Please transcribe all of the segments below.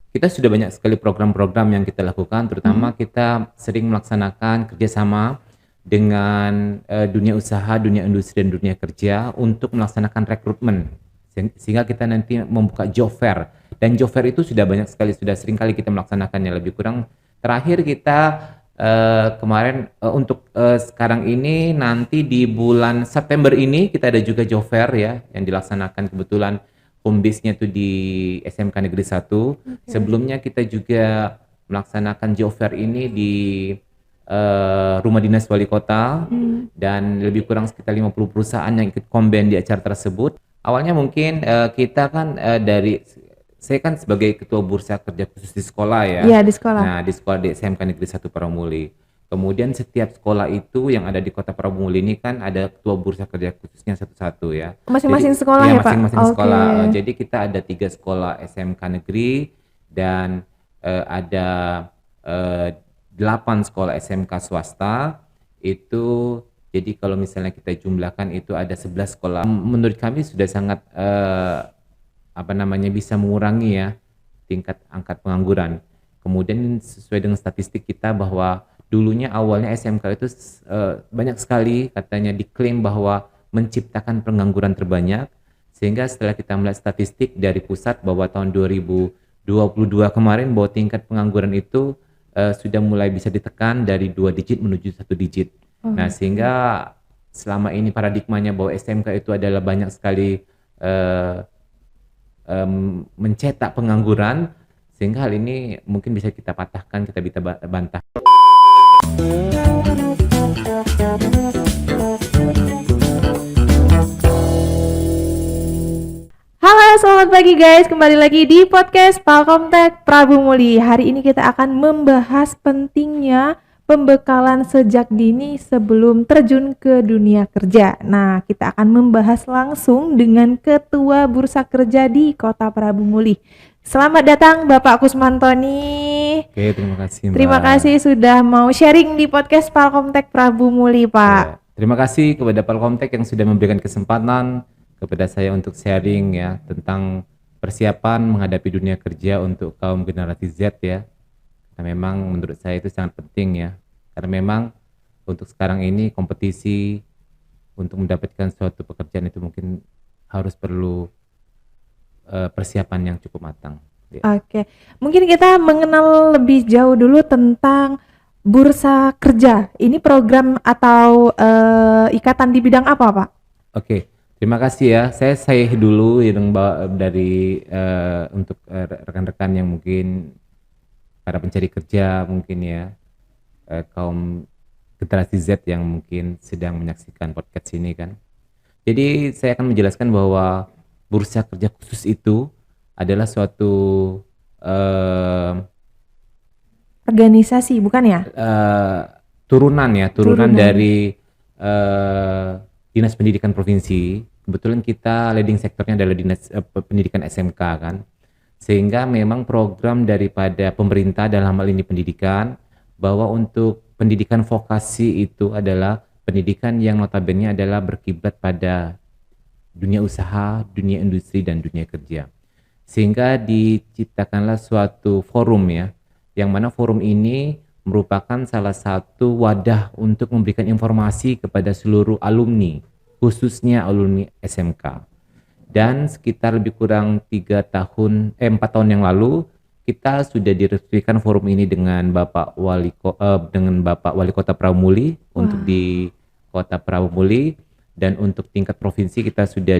kita sudah banyak sekali program-program yang kita lakukan, terutama kita sering melaksanakan kerjasama dengan dunia usaha, dunia industri, dan dunia kerja untuk melaksanakan rekrutmen. Sehingga kita nanti membuka job fair. Dan job fair itu sudah banyak sekali, sudah sering kali kita melaksanakannya. Lebih kurang terakhir kita kemarin untuk sekarang ini nanti di bulan September ini kita ada juga job fair ya yang dilaksanakan kebetulan home base-nya tuh di SMK Negeri 1. Sebelumnya kita juga melaksanakan job fair ini di Rumah Dinas Wali Kota dan lebih kurang sekitar 50 perusahaan yang ikut komben di acara tersebut. Awalnya mungkin kita kan saya kan sebagai ketua bursa kerja khusus di sekolah ya. Iya, di sekolah. Nah, di sekolah di SMK Negeri 1 Paramuli. Kemudian setiap sekolah itu yang ada di Kota Paramuli ini kan ada ketua bursa kerja khususnya satu-satu ya. Masing-masing Jadi, sekolah ya, Pak? masing-masing Oke. sekolah. Jadi kita ada 3 sekolah SMK negeri dan ada 8 sekolah SMK swasta. Itu jadi kalau misalnya kita jumlahkan itu ada 11 sekolah. Menurut kami sudah sangat bisa mengurangi ya tingkat angka pengangguran. Kemudian sesuai dengan statistik kita bahwa dulunya awalnya SMK itu banyak sekali katanya diklaim bahwa menciptakan pengangguran terbanyak, sehingga setelah kita melihat statistik dari pusat bahwa tahun 2022 kemarin bahwa tingkat pengangguran itu sudah mulai bisa ditekan dari 2 digit menuju 1 digit. Nah, sehingga selama ini paradigmanya bahwa SMK itu adalah banyak sekali mencetak pengangguran, sehingga hal ini mungkin bisa kita patahkan, kita bisa bantah. Halo, selamat pagi guys. Kembali lagi di podcast Palkomtek Prabu Muli. Hari ini kita akan membahas pentingnya pembekalan sejak dini sebelum terjun ke dunia kerja. Nah, kita akan membahas langsung dengan Ketua Bursa Kerja di Kota Prabu Muli. Selamat datang Bapak Kusmantoni. Oke, terima kasih Mbak. Terima kasih sudah mau sharing di podcast Palkomtek Prabu Muli, Pak. Ya, terima kasih kepada Palkomtek yang sudah memberikan kesempatan kepada saya untuk sharing ya tentang persiapan menghadapi dunia kerja untuk kaum generasi Z ya. Karena memang menurut saya itu sangat penting ya. Karena memang untuk sekarang ini kompetisi untuk mendapatkan suatu pekerjaan itu mungkin harus perlu persiapan yang cukup matang. Ya. Oke, mungkin kita mengenal lebih jauh dulu tentang Bursa Kerja. Ini program atau ikatan di bidang apa, Pak? Oke, terima kasih ya. Saya dulu yang dari untuk rekan-rekan yang mungkin para pencari kerja mungkin ya, kaum generasi Z yang mungkin sedang menyaksikan podcast ini kan. Jadi saya akan menjelaskan bahwa bursa kerja khusus itu adalah suatu Organisasi, bukan ya? turunan Turunan. dari Dinas Pendidikan Provinsi. Kebetulan kita leading sektornya adalah Dinas Pendidikan SMK kan. Sehingga memang program daripada pemerintah dalam hal ini pendidikan, bahwa untuk pendidikan vokasi itu adalah pendidikan yang notabene adalah berkiblat pada dunia usaha, dunia industri, dan dunia kerja. Sehingga diciptakanlah suatu forum ya, yang mana forum ini merupakan salah satu wadah untuk memberikan informasi kepada seluruh alumni, khususnya alumni SMK. Dan sekitar lebih kurang 4 tahun yang lalu kita sudah diresmikan forum ini dengan Bapak Wali Kota Prabu Muli untuk di Kota Prabu Muli, dan untuk tingkat provinsi kita sudah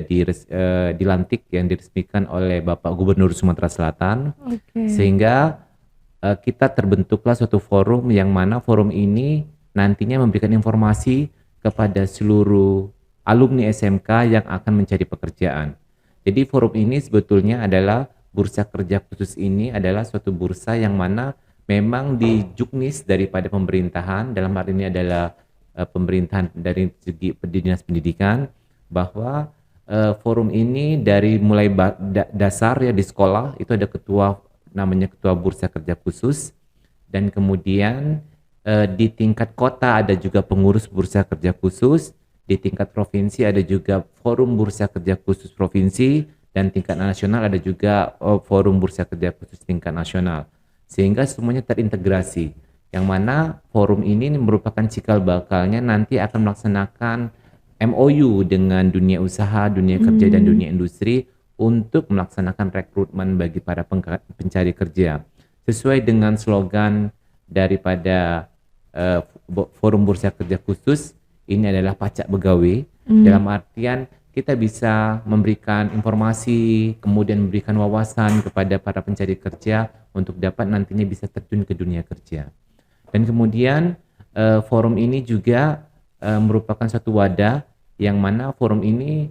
dilantik yang diresmikan oleh Bapak Gubernur Sumatera Selatan. Sehingga kita terbentuklah suatu forum yang mana forum ini nantinya memberikan informasi kepada seluruh alumni SMK yang akan mencari pekerjaan. Jadi forum ini sebetulnya adalah bursa kerja khusus ini adalah suatu bursa yang mana memang dijuknis daripada pemerintahan, dalam hal ini adalah pemerintahan dari segi Dinas Pendidikan, bahwa forum ini dari mulai dasar ya di sekolah itu ada ketua, namanya ketua bursa kerja khusus, dan kemudian di tingkat kota ada juga pengurus bursa kerja khusus, di tingkat provinsi ada juga forum bursa kerja khusus provinsi, dan tingkat nasional ada juga forum bursa kerja khusus tingkat nasional, sehingga semuanya terintegrasi, yang mana forum ini merupakan cikal bakalnya nanti akan melaksanakan MOU dengan dunia usaha, dunia kerja dan dunia industri untuk melaksanakan rekrutmen bagi para pencari kerja sesuai dengan slogan daripada forum bursa kerja khusus ini adalah pacak begawi. Dalam artian kita bisa memberikan informasi, kemudian memberikan wawasan kepada para pencari kerja untuk dapat nantinya bisa terjun ke dunia kerja. Dan kemudian forum ini juga merupakan satu wadah yang mana forum ini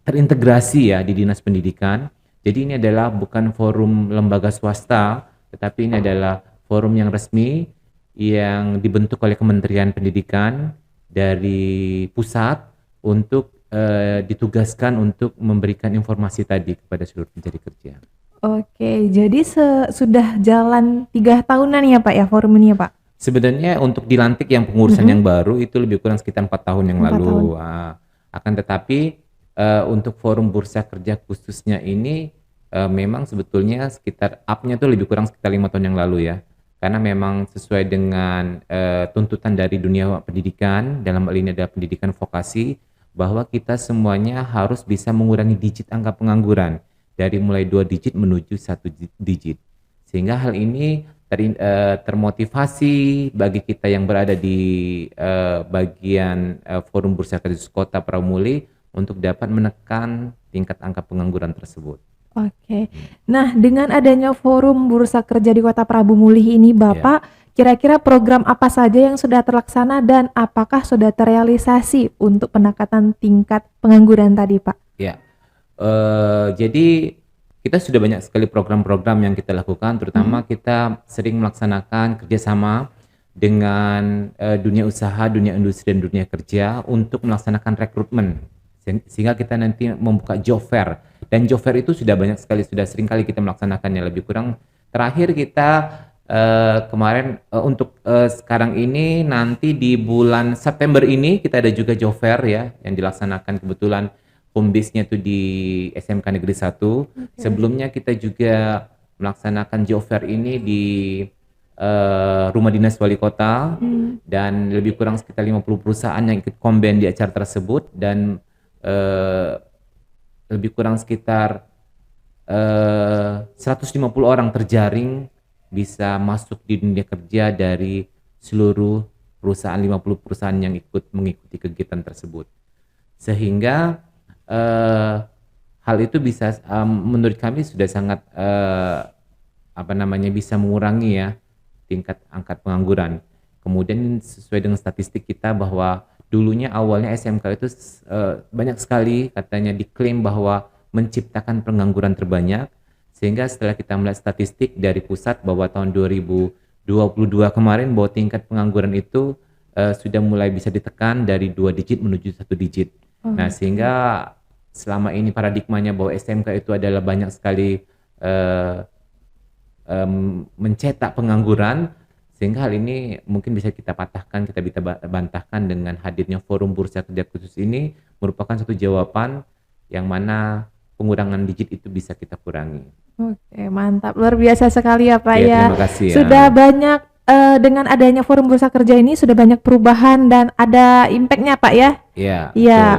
terintegrasi ya di Dinas Pendidikan. Jadi ini adalah bukan forum lembaga swasta, tetapi ini adalah forum yang resmi yang dibentuk oleh Kementerian Pendidikan dari pusat untuk ditugaskan untuk memberikan informasi tadi kepada seluruh pencari kerja. Oke, jadi sudah jalan 3 tahunan ya Pak ya forum ini ya Pak? Sebenarnya untuk dilantik yang pengurusan yang baru itu lebih kurang sekitar 4 tahun yang 4 lalu. tahun. Akan tetapi untuk forum bursa kerja khususnya ini memang sebetulnya sekitar up-nya itu lebih kurang sekitar 5 tahun yang lalu ya. Karena memang sesuai dengan tuntutan dari dunia pendidikan, dalam hal ini adalah pendidikan vokasi, bahwa kita semuanya harus bisa mengurangi digit angka pengangguran dari mulai 2 digit menuju 1 digit. Sehingga hal ini termotivasi bagi kita yang berada di bagian forum bursa kerja kota Pramuli untuk dapat menekan tingkat angka pengangguran tersebut. Oke. Nah, dengan adanya forum bursa kerja di Kota Prabu Muli ini, Bapak, kira-kira program apa saja yang sudah terlaksana dan apakah sudah terrealisasi untuk peningkatan tingkat pengangguran tadi, Pak? Ya, jadi kita sudah banyak sekali program-program yang kita lakukan, terutama kita sering melaksanakan kerjasama dengan dunia usaha, dunia industri, dan dunia kerja untuk melaksanakan rekrutmen. Sehingga kita nanti membuka job fair, dan job fair itu sudah sering kali kita melaksanakannya. Lebih kurang terakhir kita kemarin untuk sekarang ini nanti di bulan September ini kita ada juga job fair ya yang dilaksanakan, kebetulan home base-nya itu di SMK Negeri 1. Sebelumnya kita juga melaksanakan job fair ini di Rumah Dinas Wali Kota, dan lebih kurang sekitar 50 perusahaan yang ikut komben di acara tersebut, dan lebih kurang sekitar 150 orang terjaring bisa masuk di dunia kerja dari seluruh perusahaan, 50 perusahaan yang mengikuti kegiatan tersebut. Sehingga hal itu bisa menurut kami sudah sangat bisa mengurangi ya tingkat angka pengangguran. Kemudian sesuai dengan statistik kita bahwa dulunya awalnya SMK itu banyak sekali katanya diklaim bahwa menciptakan pengangguran terbanyak, sehingga setelah kita melihat statistik dari pusat bahwa tahun 2022 kemarin bahwa tingkat pengangguran itu sudah mulai bisa ditekan dari 2 digit menuju 1 digit. Nah, sehingga selama ini paradigmanya bahwa SMK itu adalah banyak sekali mencetak pengangguran, sehingga hal ini mungkin bisa kita patahkan, kita bisa bantahkan dengan hadirnya forum bursa kerja khusus ini merupakan satu jawaban yang mana pengurangan digit itu bisa kita kurangi. Oke, mantap, luar biasa sekali ya Pak ya. Terima kasih ya. Sudah banyak dengan adanya forum bursa kerja ini sudah banyak perubahan dan ada impactnya Pak ya. Iya.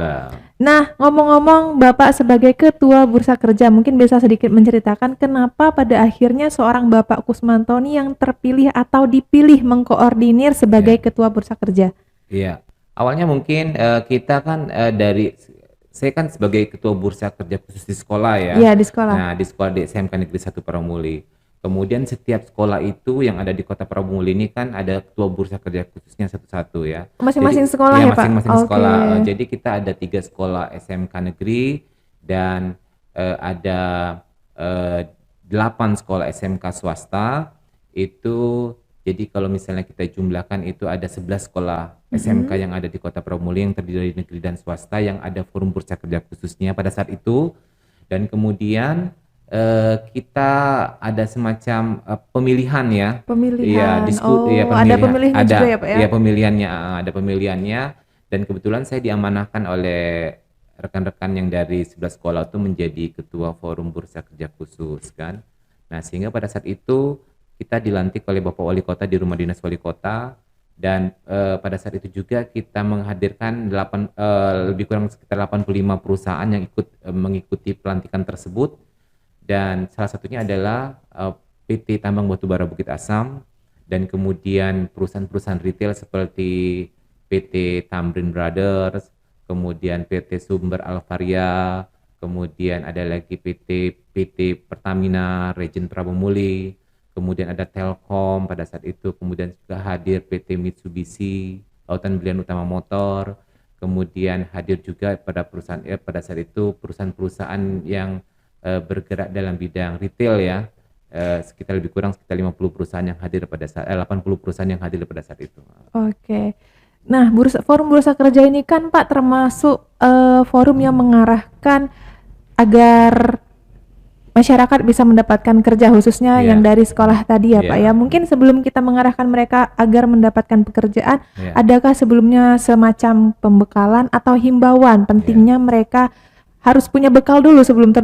Nah, ngomong-ngomong, Bapak sebagai ketua bursa kerja mungkin bisa sedikit menceritakan kenapa pada akhirnya seorang Bapak Kusmantoni yang terpilih atau dipilih mengkoordinir sebagai ketua bursa kerja. Iya, awalnya mungkin kita kan saya kan sebagai ketua bursa kerja khusus di sekolah ya. Iya, di sekolah. Nah, di sekolah di SMK Negeri 1 Pramuli. Kemudian setiap sekolah itu yang ada di Kota Pramuli ini kan ada ketua bursa kerja khususnya satu-satu ya. Masing-masing sekolah ya Pak? Masing-masing sekolah. Jadi kita ada 3 sekolah SMK negeri dan ada 8 sekolah SMK swasta. Itu jadi kalau misalnya kita jumlahkan itu ada 11 sekolah SMK yang ada di Kota Pramuli yang terdiri dari negeri dan swasta yang ada forum bursa kerja khususnya pada saat itu. Dan kemudian kita ada semacam pemilihan ya. Pemilihan. Iya, ada pemilihannya juga ya Pak ya? Iya, ada pemilihannya dan kebetulan saya diamanahkan oleh rekan-rekan yang dari 11 sekolah itu menjadi ketua forum bursa kerja khusus kan. Nah, sehingga pada saat itu kita dilantik oleh Bapak Wali Kota di Rumah Dinas Wali Kota, dan pada saat itu juga kita menghadirkan lebih kurang sekitar 85 perusahaan yang ikut mengikuti pelantikan tersebut, dan salah satunya adalah PT Tambang Batubara Bukit Asam, dan kemudian perusahaan-perusahaan retail seperti PT Tamrin Brothers, kemudian PT Sumber Alvaria, kemudian ada lagi PT Pertamina Regen Prabomuli, kemudian ada Telkom pada saat itu, kemudian juga hadir PT Mitsubishi, Lautan Belian Utama Motor, kemudian hadir juga pada saat itu perusahaan-perusahaan yang bergerak dalam bidang retail ya, sekitar lebih kurang sekitar 50 perusahaan yang hadir pada saat 80 perusahaan yang hadir pada saat itu. Oke. Nah, forum bursa kerja ini kan Pak termasuk forum yang mengarahkan agar masyarakat bisa mendapatkan kerja, khususnya yang dari sekolah tadi ya Pak ya. Mungkin sebelum kita mengarahkan mereka agar mendapatkan pekerjaan, adakah sebelumnya semacam pembekalan atau himbauan pentingnya mereka harus punya bekal dulu sebelum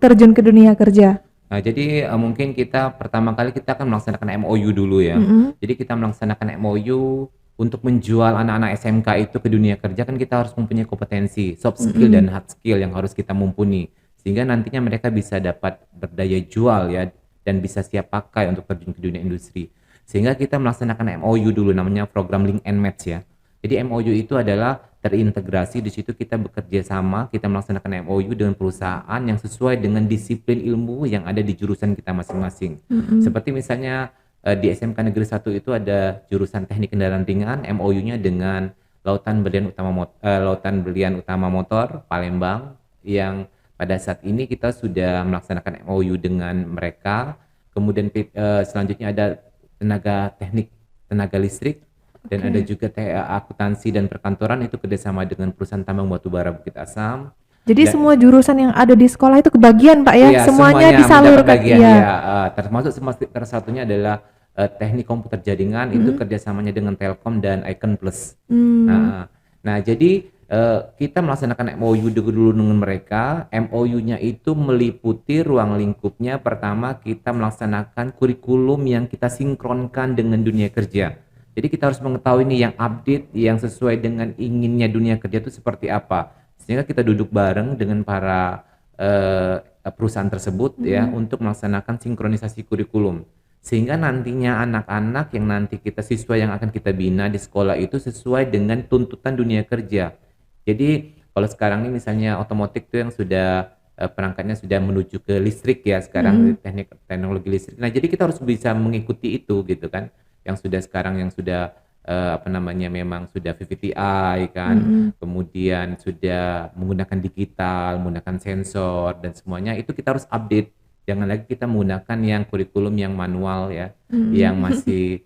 terjun ke dunia kerja? Nah, jadi mungkin pertama kali kita akan melaksanakan MOU dulu ya. Jadi kita melaksanakan MOU untuk menjual anak-anak SMK itu ke dunia kerja, kan kita harus mempunyai kompetensi, soft skill dan hard skill yang harus kita mumpuni. Sehingga nantinya mereka bisa dapat berdaya jual ya, dan bisa siap pakai untuk terjun ke dunia industri. Sehingga kita melaksanakan MOU dulu, namanya program Link and Match ya. Jadi MOU itu adalah terintegrasi, di situ kita bekerja sama, kita melaksanakan MOU dengan perusahaan yang sesuai dengan disiplin ilmu yang ada di jurusan kita masing-masing. Seperti misalnya di SMK Negeri 1 itu ada jurusan Teknik Kendaraan Ringan, MOU-nya dengan Lautan Belian Utama Motor Palembang, yang pada saat ini kita sudah melaksanakan MOU dengan mereka. Kemudian selanjutnya ada tenaga listrik, dan ada juga akuntansi dan perkantoran, itu kerjasama dengan perusahaan tambang batubara Bukit Asam. Jadi semua jurusan yang ada di sekolah itu kebagian Pak ya, semuanya disalurkan. Termasuk salah satunya adalah teknik komputer jaringan, itu kerjasamanya dengan Telkom dan Icon Plus. Nah, jadi kita melaksanakan MOU dulu dengan mereka. MOU-nya itu meliputi ruang lingkupnya. Pertama, kita melaksanakan kurikulum yang kita sinkronkan dengan dunia kerja. Jadi kita harus mengetahui nih yang update, yang sesuai dengan inginnya dunia kerja itu seperti apa. Sehingga kita duduk bareng dengan para perusahaan tersebut ya, untuk melaksanakan sinkronisasi kurikulum. Sehingga nantinya anak-anak yang nanti siswa yang akan kita bina di sekolah itu sesuai dengan tuntutan dunia kerja. Jadi kalau sekarang ini misalnya otomotif itu yang sudah perangkatnya sudah menuju ke listrik ya sekarang, teknologi listrik. Nah, jadi kita harus bisa mengikuti itu gitu kan. Yang sudah memang sudah VVTi kan. Kemudian sudah menggunakan digital, menggunakan sensor dan semuanya itu kita harus update. Jangan lagi kita menggunakan yang kurikulum yang manual ya, yang masih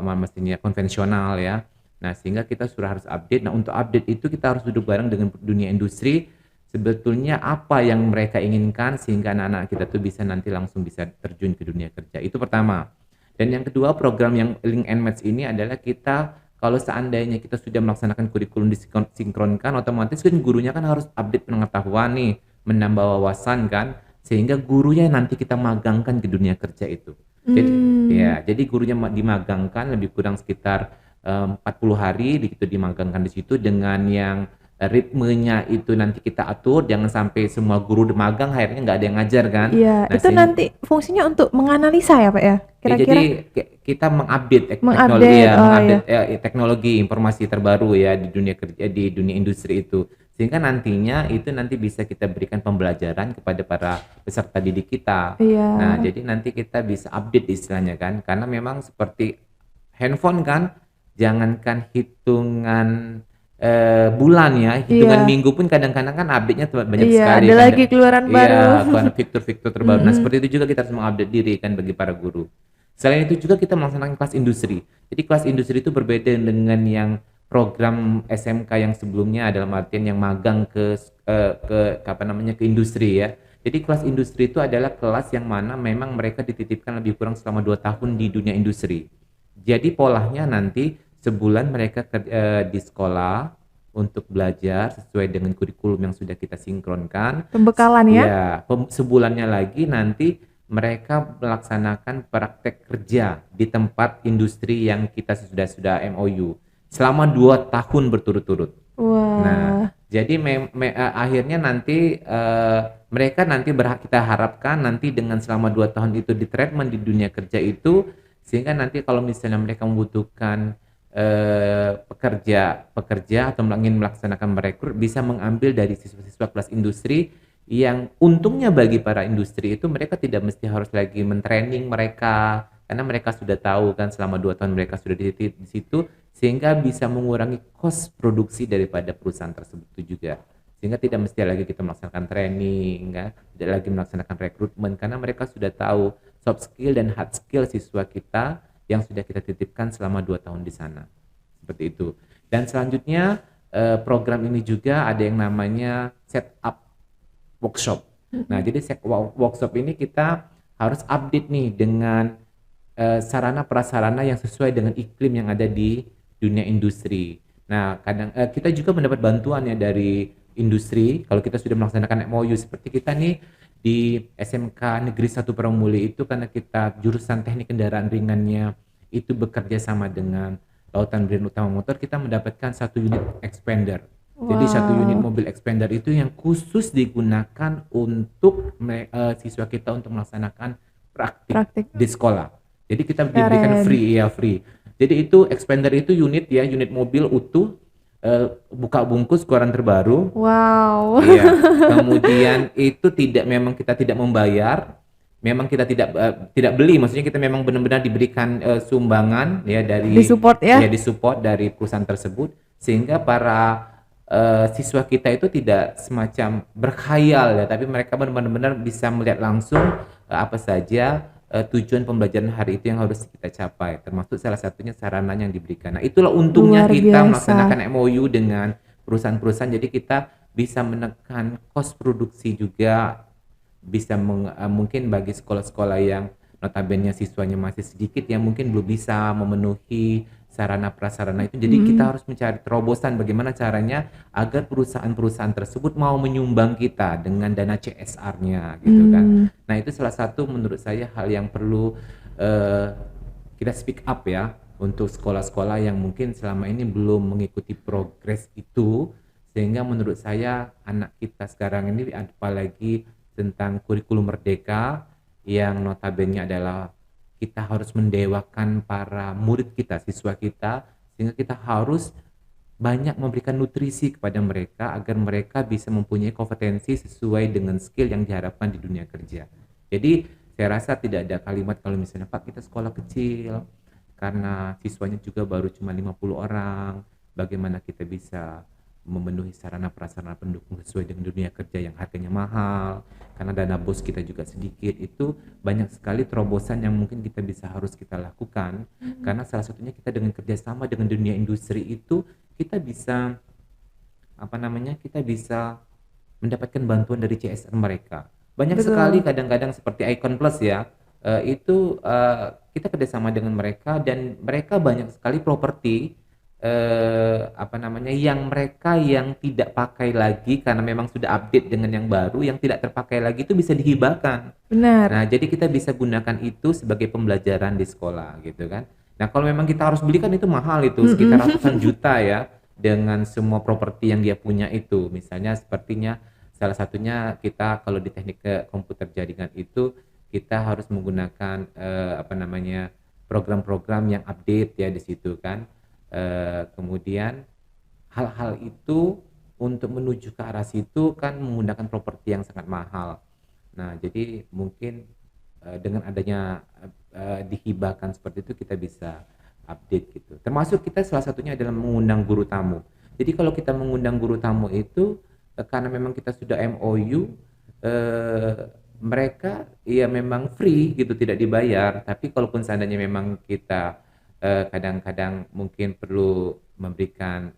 mestinya konvensional ya. Nah, sehingga kita sudah harus update. Nah, untuk update itu kita harus duduk bareng dengan dunia industri, sebetulnya apa yang mereka inginkan, sehingga anak-anak kita tuh nanti langsung bisa terjun ke dunia kerja. Itu pertama. Dan yang kedua, program yang Link and Match ini adalah kita, kalau seandainya kita sudah melaksanakan kurikulum disinkronkan, otomatis kan gurunya kan harus update pengetahuan nih, menambah wawasan kan, sehingga gurunya nanti kita magangkan ke dunia kerja itu. Jadi gurunya dimagangkan lebih kurang sekitar 40 hari itu dimagangkan di situ, dengan yang ritmenya itu nanti kita atur, jangan sampai semua guru magang akhirnya nggak ada yang ngajar kan. Iya, nah, itu nanti fungsinya untuk menganalisa ya Pak ya, kira-kira. Jadi kita mengupdate teknologi informasi terbaru ya di dunia kerja, di dunia industri itu, sehingga nantinya itu nanti bisa kita berikan pembelajaran kepada para peserta didik kita. Nah, jadi nanti kita bisa update istilahnya kan, karena memang seperti handphone kan, jangankan hitungan bulan ya, hitungan minggu pun kadang-kadang kan update-nya banyak sekali. Ada lagi keluaran baru. Fitur-fitur terbaru. Nah, seperti itu juga kita harus mengupdate diri kan bagi para guru. Selain itu juga kita melaksanakan kelas industri. Jadi kelas industri itu berbeda dengan yang program SMK yang sebelumnya, dalam artian yang magang ke industri ya. Jadi kelas industri itu adalah kelas yang mana memang mereka dititipkan lebih kurang selama 2 tahun di dunia industri. Jadi polanya nanti sebulan mereka di sekolah, untuk belajar sesuai dengan kurikulum yang sudah kita sinkronkan. Pembekalan ya? Ya, sebulannya lagi nanti mereka melaksanakan praktek kerja di tempat industri yang kita sudah MOU selama 2 tahun berturut-turut. Nah, Wah, jadi akhirnya nanti mereka nanti kita harapkan nanti dengan selama 2 tahun itu di treatment di dunia kerja itu, sehingga nanti kalau misalnya mereka membutuhkan pekerja atau ingin melaksanakan merekrut, bisa mengambil dari siswa-siswa kelas industri yang untungnya bagi para industri itu mereka tidak mesti harus lagi mentraining mereka, karena mereka sudah tahu kan selama 2 tahun mereka sudah di situ, sehingga bisa mengurangi cost produksi daripada perusahaan tersebut itu juga, sehingga tidak mesti lagi kita melaksanakan training kan? Tidak lagi melaksanakan rekrutmen, karena mereka sudah tahu soft skill dan hard skill siswa kita yang sudah kita titipkan selama 2 tahun di sana, seperti itu. Dan selanjutnya program ini juga ada yang namanya setup workshop. Nah, jadi workshop ini kita harus update nih dengan sarana prasarana yang sesuai dengan iklim yang ada di dunia industri. Nah, kadang kita juga mendapat bantuan ya dari industri. Kalau kita sudah melaksanakan MOU seperti kita nih di SMK Negeri 1 Pramulia itu, karena kita jurusan teknik kendaraan ringannya itu bekerja sama dengan Lautan Brand Utama Motor, kita mendapatkan 1 unit expander. Jadi 1 unit wow. mobil expander itu yang khusus digunakan untuk siswa kita untuk melaksanakan praktik Praktik. di sekolah. Jadi kita diberikan Keren. free. Jadi itu expander itu unit mobil utuh, buka bungkus keluaran terbaru. Wow. Iya. Kemudian itu memang kita tidak membayar, memang kita tidak beli, maksudnya kita memang benar-benar diberikan sumbangan ya dari Disupport ya? disupport dari perusahaan tersebut, sehingga para siswa kita itu tidak semacam berkhayal ya, tapi mereka benar-benar bisa melihat langsung apa saja tujuan pembelajaran hari itu yang harus kita capai, termasuk salah satunya sarananya yang diberikan. Nah, itulah untungnya Luar kita biasa. melaksanakan MOU dengan perusahaan-perusahaan, jadi kita bisa menekan cost produksi juga, bisa mungkin bagi sekolah-sekolah yang notabene siswanya masih sedikit yang mungkin belum bisa memenuhi sarana prasarana itu, jadi kita harus mencari terobosan bagaimana caranya agar perusahaan-perusahaan tersebut mau menyumbang kita dengan dana CSR-nya gitu kan. Nah, itu salah satu menurut saya hal yang perlu kita speak up ya untuk sekolah-sekolah yang mungkin selama ini belum mengikuti progres itu, sehingga menurut saya anak kita sekarang ini, apalagi tentang kurikulum merdeka yang notabene adalah kita harus mendewakan para murid kita, siswa kita, sehingga kita harus banyak memberikan nutrisi kepada mereka agar mereka bisa mempunyai kompetensi sesuai dengan skill yang diharapkan di dunia kerja. Jadi saya rasa tidak ada kalimat kalau misalnya Pak kita sekolah kecil karena siswanya juga baru cuma 50 orang, bagaimana kita bisa memenuhi sarana prasarana pendukung sesuai dengan dunia kerja yang harganya mahal, karena dana bos kita juga sedikit. Itu banyak sekali terobosan yang mungkin harus kita lakukan, karena salah satunya kita dengan kerjasama dengan dunia industri itu kita bisa kita bisa mendapatkan bantuan dari CSR mereka. Banyak Betul. sekali kadang-kadang seperti Icon Plus ya, kita kerjasama dengan mereka dan mereka banyak sekali properti yang tidak pakai lagi karena memang sudah update dengan yang baru, yang tidak terpakai lagi itu bisa dihibahkan. Benar. Nah, jadi kita bisa gunakan itu sebagai pembelajaran di sekolah gitu kan. Nah, kalau memang kita harus beli kan itu mahal, itu sekitar ratusan juta ya, dengan semua properti yang dia punya itu. Misalnya sepertinya salah satunya kita kalau di teknik komputer jaringan itu kita harus menggunakan program-program yang update ya di situ kan. Kemudian hal-hal itu untuk menuju ke arah situ kan menggunakan properti yang sangat mahal. Nah, jadi mungkin dengan adanya dihibahkan seperti itu kita bisa update gitu. Termasuk kita salah satunya adalah mengundang guru tamu. Jadi kalau kita mengundang guru tamu itu karena memang kita sudah MOU, mereka ya memang free gitu, tidak dibayar. Tapi kalaupun seandainya memang kita kadang-kadang mungkin perlu memberikan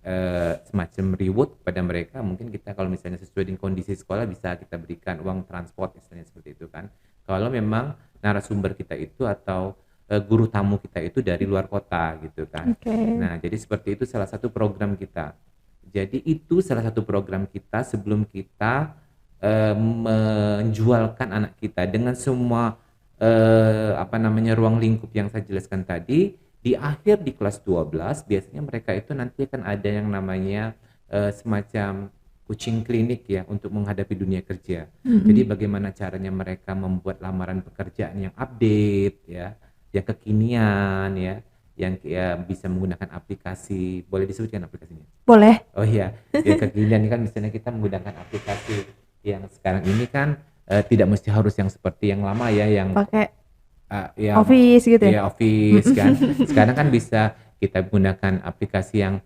semacam reward kepada mereka, mungkin kita kalau misalnya sesuai dengan kondisi sekolah bisa kita berikan uang transport misalnya seperti itu kan, kalau memang narasumber kita itu atau guru tamu kita itu dari luar kota gitu kan. Oke. Nah, jadi seperti itu salah satu program kita. jadi itu salah satu program kita sebelum kita menjualkan anak kita dengan semua ruang lingkup yang saya jelaskan tadi. Di akhir di kelas 12 biasanya mereka itu nanti akan ada yang namanya semacam coaching klinik ya untuk menghadapi dunia kerja. Jadi bagaimana caranya mereka membuat lamaran pekerjaan yang update ya, yang kekinian ya, yang bisa menggunakan aplikasi. Boleh disebutkan aplikasinya? Boleh. Oh iya, yang kekinian ini kan misalnya kita menggunakan aplikasi yang sekarang ini kan tidak mesti harus yang seperti yang lama ya, yang Pakai ya Office gitu ya. Office kan. Sekarang kan bisa kita gunakan aplikasi yang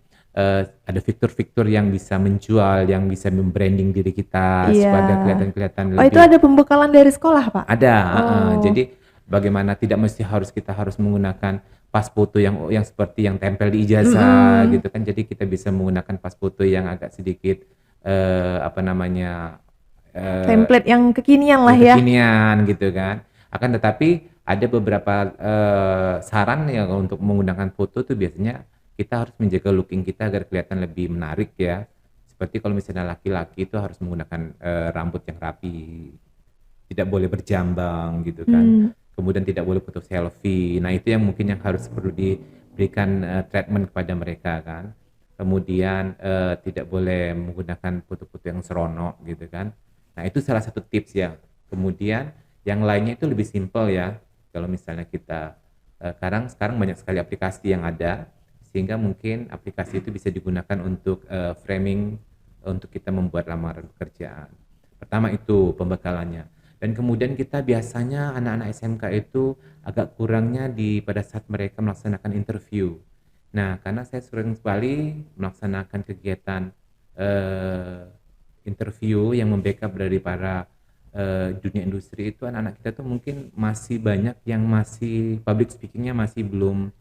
ada fitur-fitur yang bisa menjual, yang bisa membranding diri kita Iya. supaya kelihatan Oh, itu lebih. ada pembekalan dari sekolah, Pak? Ada, Oh. jadi bagaimana tidak mesti kita harus menggunakan pas foto yang seperti yang tempel di ijazah gitu kan. Jadi kita bisa menggunakan pas foto yang agak sedikit Template yang kekinian lah ya. kekinian gitu kan. Akan tetapi ada beberapa saran ya untuk menggunakan foto tuh biasanya kita harus menjaga looking kita agar kelihatan lebih menarik ya. Seperti kalau misalnya laki-laki itu harus menggunakan rambut yang rapi, tidak boleh berjambang gitu kan. Kemudian tidak boleh foto selfie. Nah, itu yang mungkin yang harus perlu diberikan treatment kepada mereka kan. Kemudian tidak boleh menggunakan foto-foto yang seronok gitu kan. Nah, itu salah satu tips ya. Kemudian yang lainnya itu lebih simpel ya. Kalau misalnya kita sekarang banyak sekali aplikasi yang ada, sehingga mungkin aplikasi itu bisa digunakan untuk framing untuk kita membuat lamaran pekerjaan. Pertama itu pembekalannya. Dan kemudian kita biasanya anak-anak SMK itu agak kurangnya pada saat mereka melaksanakan interview. Nah, karena saya sering sekali melaksanakan kegiatan interview yang membackup dari para dunia industri itu, anak-anak kita tuh mungkin masih banyak yang masih public speakingnya masih belum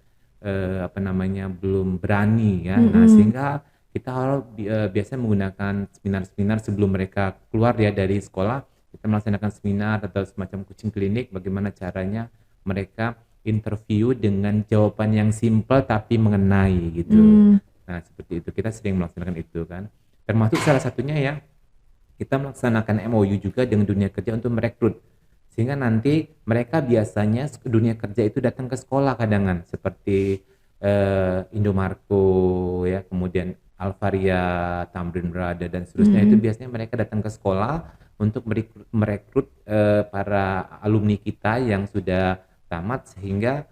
belum berani ya. Nah, sehingga kita harus biasa menggunakan seminar-seminar sebelum mereka keluar ya dari sekolah. Kita melaksanakan seminar atau semacam coaching klinik bagaimana caranya mereka interview dengan jawaban yang simpel tapi mengenai gitu. Nah, seperti itu kita sering melaksanakan itu kan. Termasuk salah satunya ya kita melaksanakan MOU juga dengan dunia kerja untuk merekrut, sehingga nanti mereka biasanya dunia kerja itu datang ke sekolah kadangan seperti Indomarko ya, kemudian Alvaria, Tamrin Brother dan seterusnya. Itu biasanya mereka datang ke sekolah untuk merekrut para alumni kita yang sudah tamat, sehingga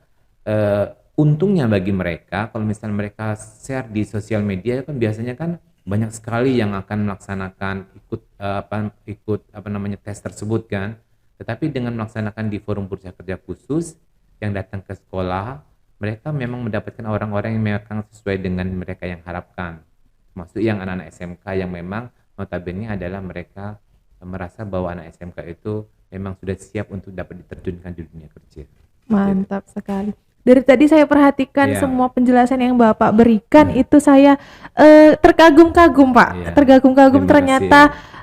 untungnya bagi mereka kalau misalnya mereka share di sosial media kan biasanya kan banyak sekali yang akan melaksanakan ikut tes tersebut kan. Tetapi dengan melaksanakan di forum bursa kerja khusus yang datang ke sekolah, mereka memang mendapatkan orang-orang yang memang sesuai dengan mereka yang harapkan. Termasuk yang anak-anak SMK yang memang notabene adalah mereka merasa bahwa anak SMK itu memang sudah siap untuk dapat diterjunkan di dunia kerja. Mantap sekali. Dari tadi saya perhatikan Iya. semua penjelasan yang Bapak berikan itu saya terkagum-kagum, Pak. Iya. Terkagum-kagum, Terima ternyata kasih.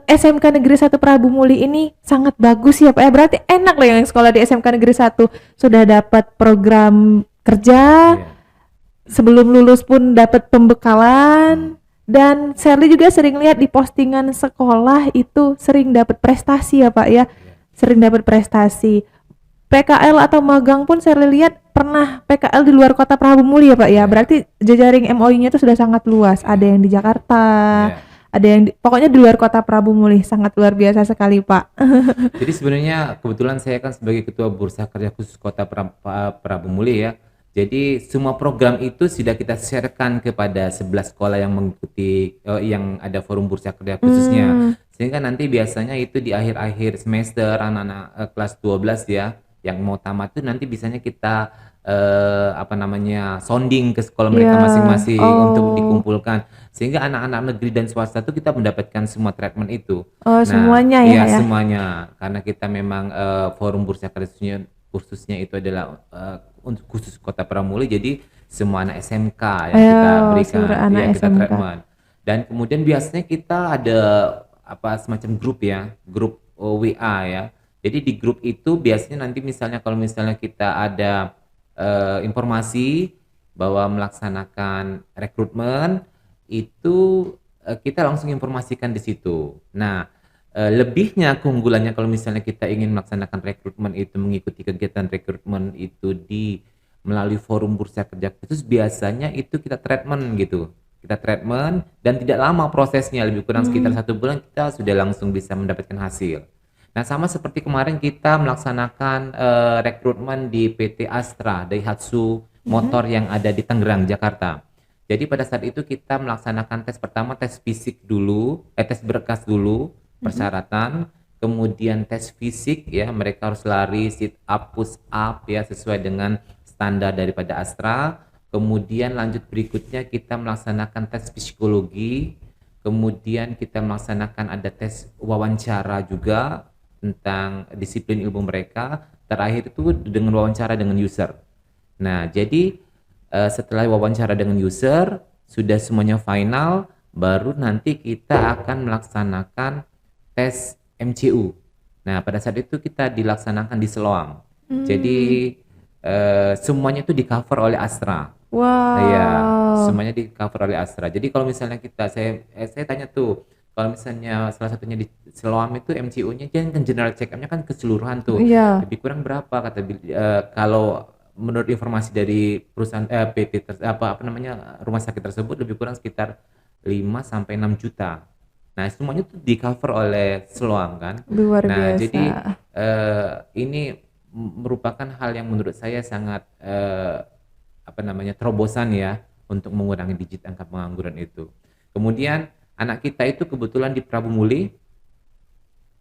SMK Negeri 1 Prabu Muli ini sangat bagus ya, Pak. Berarti enak loh yang sekolah di SMK Negeri 1 sudah dapat program kerja. Iya. Sebelum lulus pun dapat pembekalan. Dan Sherly juga sering lihat di postingan sekolah itu sering dapat prestasi ya, Pak ya. Sering dapat prestasi. PKL atau magang pun saya lihat pernah PKL di luar kota Prabu Muli ya, Pak ya. Berarti jejaring MOU-nya itu sudah sangat luas. Ada yang di Jakarta, ada yang pokoknya di luar kota Prabu Muli. Sangat luar biasa sekali, Pak. Jadi sebenarnya kebetulan saya kan sebagai ketua bursa kerja khusus kota Prabu Muli ya. Jadi semua program itu sudah kita sharekan kepada 11 sekolah yang mengikuti yang ada forum bursa kerja khususnya. Sehingga nanti biasanya itu di akhir-akhir semester anak-anak kelas 12 ya yang mau tamat tuh nanti biasanya kita sounding ke sekolah mereka masing-masing untuk dikumpulkan, sehingga anak-anak negeri dan swasta tuh kita mendapatkan semua treatment itu. Semuanya ya, ya. semuanya, karena kita memang forum bursa kerja khususnya itu adalah untuk khusus kota Pramuli, jadi semua anak SMK yang kita berikan anak kita SMK. treatment. Dan kemudian biasanya kita ada semacam grup WA ya. Jadi di grup itu biasanya nanti misalnya kalau misalnya kita ada informasi bahwa melaksanakan rekrutmen, itu kita langsung informasikan di situ. Nah, lebihnya keunggulannya kalau misalnya kita ingin melaksanakan rekrutmen itu, mengikuti kegiatan rekrutmen itu melalui forum bursa kerja khusus, biasanya itu kita treatment gitu. Kita treatment dan tidak lama prosesnya, lebih kurang sekitar 1 bulan kita sudah langsung bisa mendapatkan hasil. Nah, sama seperti kemarin kita melaksanakan rekrutmen di PT Astra Daihatsu Motor yang ada di Tangerang, Jakarta. Jadi pada saat itu kita melaksanakan tes pertama, tes fisik dulu, tes berkas dulu, persyaratan, kemudian tes fisik ya, mereka harus lari, sit up, push up ya, sesuai dengan standar daripada Astra. Kemudian lanjut berikutnya kita melaksanakan tes psikologi, kemudian kita melaksanakan ada tes wawancara juga tentang disiplin ilmu mereka. Terakhir itu dengan wawancara dengan user. Nah, jadi setelah wawancara dengan user, sudah semuanya final, baru nanti kita akan melaksanakan tes MCU. Nah, pada saat itu kita dilaksanakan di Seloam. Jadi semuanya itu di cover oleh Astra. Iya, Wow. semuanya di cover oleh Astra. Jadi kalau misalnya saya tanya tuh, kalau misalnya salah satunya di Seloam itu MCU-nya kan general check-up-nya kan keseluruhan tuh. Iya. Lebih kurang berapa kata kalau menurut informasi dari perusahaan PT apa namanya rumah sakit tersebut, lebih kurang sekitar 5 sampai 6 juta. Nah, semuanya tuh di cover oleh Seloam kan. Luar Nah, biasa. jadi ini merupakan hal yang menurut saya sangat apa namanya terobosan ya untuk mengurangi digit angka pengangguran itu. Kemudian anak kita itu kebetulan di Prabu Muli,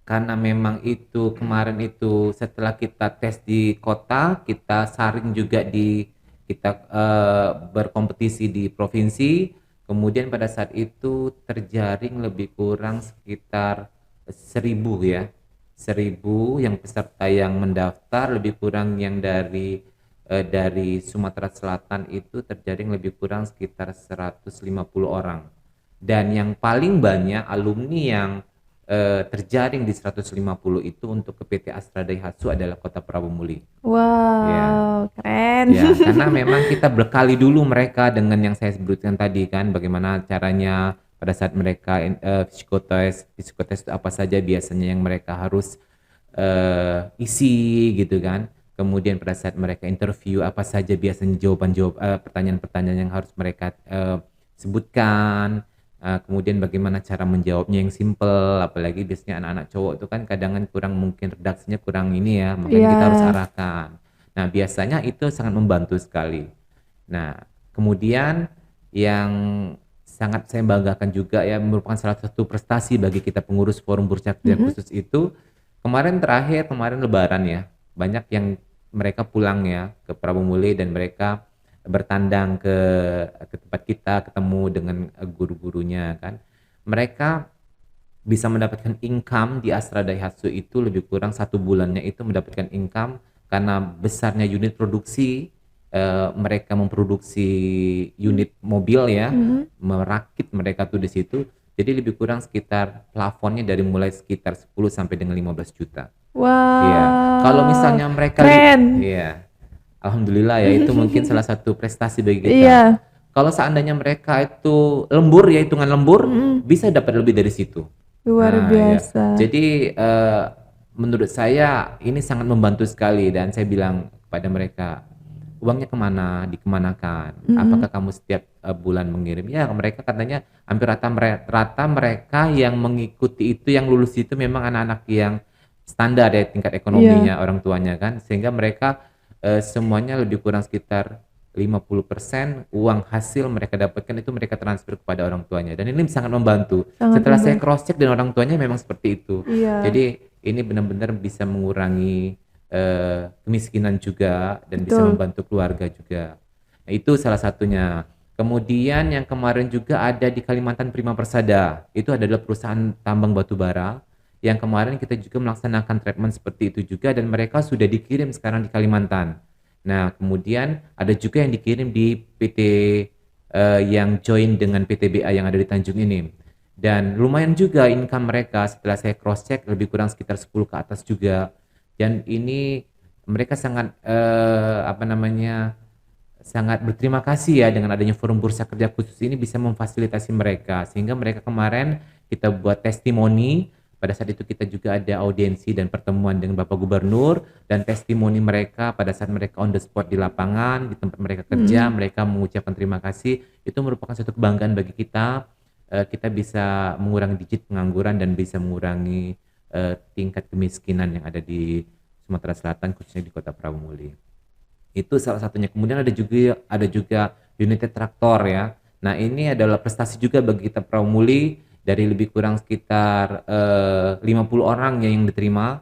karena memang itu kemarin itu setelah kita tes di kota, kita saring juga kita berkompetisi di provinsi. Kemudian pada saat itu terjaring lebih kurang sekitar 1.000 ya, 1.000 yang peserta yang mendaftar, lebih kurang yang dari Sumatera Selatan itu terjaring lebih kurang sekitar 150 orang. Dan yang paling banyak alumni yang terjaring di 150 itu untuk ke PT Astra Daihatsu adalah Kota Prabu Muli. Ya, Wow, keren. ya, karena memang kita berkali dulu mereka dengan yang saya sebutkan tadi kan, bagaimana caranya pada saat mereka psikotes itu apa saja biasanya yang mereka harus isi gitu kan. Kemudian pada saat mereka interview apa saja biasanya pertanyaan-pertanyaan yang harus mereka sebutkan. Kemudian bagaimana cara menjawabnya yang simple, apalagi biasanya anak-anak cowok itu kan kadang kurang, mungkin redaksinya kurang ini ya, makanya kita harus Iya. arahkan. Nah, biasanya itu sangat membantu sekali. Nah, kemudian yang sangat saya banggakan juga ya, merupakan salah satu prestasi bagi kita pengurus Forum Bursa Kerja Khusus itu, kemarin Lebaran ya, banyak yang mereka pulang ya ke Prabu Muli dan mereka bertandang ke tempat kita, ketemu dengan guru-gurunya kan. Mereka bisa mendapatkan income di Astra Daihatsu itu lebih kurang 1 bulannya itu mendapatkan income karena besarnya unit produksi. Mereka memproduksi unit mobil ya, merakit mereka tuh di situ. Jadi lebih kurang sekitar plafonnya dari mulai sekitar 10 sampai dengan 15 juta. Iya. Kalau misalnya Wow, mereka keren. iya. Alhamdulillah ya, itu mungkin salah satu prestasi bagi kita. Iya. Kalau seandainya mereka itu lembur ya, hitungan lembur, bisa dapat lebih dari situ. Luar Nah, ya. biasa. Jadi menurut saya ini sangat membantu sekali dan saya bilang kepada mereka, uangnya kemana, dikemanakan? Apakah kamu setiap bulan mengirim? Ya, mereka katanya hampir rata mereka yang mengikuti itu, yang lulus itu memang anak-anak yang standar ya tingkat Iya. ekonominya orang tuanya kan, sehingga mereka semuanya lebih kurang sekitar 50% uang hasil mereka dapatkan itu mereka transfer kepada orang tuanya, dan ini sangat membantu. Sangat Setelah saya membantu. cross check dan orang tuanya memang seperti itu. Iya. Jadi ini benar-benar bisa mengurangi kemiskinan juga dan bisa Betul. membantu keluarga juga. Nah, itu salah satunya. Kemudian yang kemarin juga ada di Kalimantan Prima Persada, itu adalah perusahaan tambang batu bara yang kemarin kita juga melaksanakan treatment seperti itu juga, dan mereka sudah dikirim sekarang di Kalimantan. Nah, kemudian ada juga yang dikirim di PT yang join dengan PTBA yang ada di Tanjung ini. Dan lumayan juga income mereka setelah saya cross check, lebih kurang sekitar 10 ke atas juga. Dan ini mereka sangat apa namanya sangat berterima kasih ya dengan adanya forum bursa kerja khusus ini bisa memfasilitasi mereka sehingga mereka kemarin kita buat testimoni. Pada saat itu kita juga ada audiensi dan pertemuan dengan Bapak Gubernur dan testimoni mereka pada saat mereka on the spot di lapangan di tempat mereka kerja, mereka mengucapkan terima kasih. Itu merupakan satu kebanggaan bagi kita. Kita bisa mengurangi digit pengangguran dan bisa mengurangi tingkat kemiskinan yang ada di Sumatera Selatan khususnya di Kota Prabu Muli. Itu salah satunya. Kemudian ada juga United Traktor ya. Nah, ini adalah prestasi juga bagi kita Prabu Muli dari lebih kurang sekitar 50 orang yang diterima,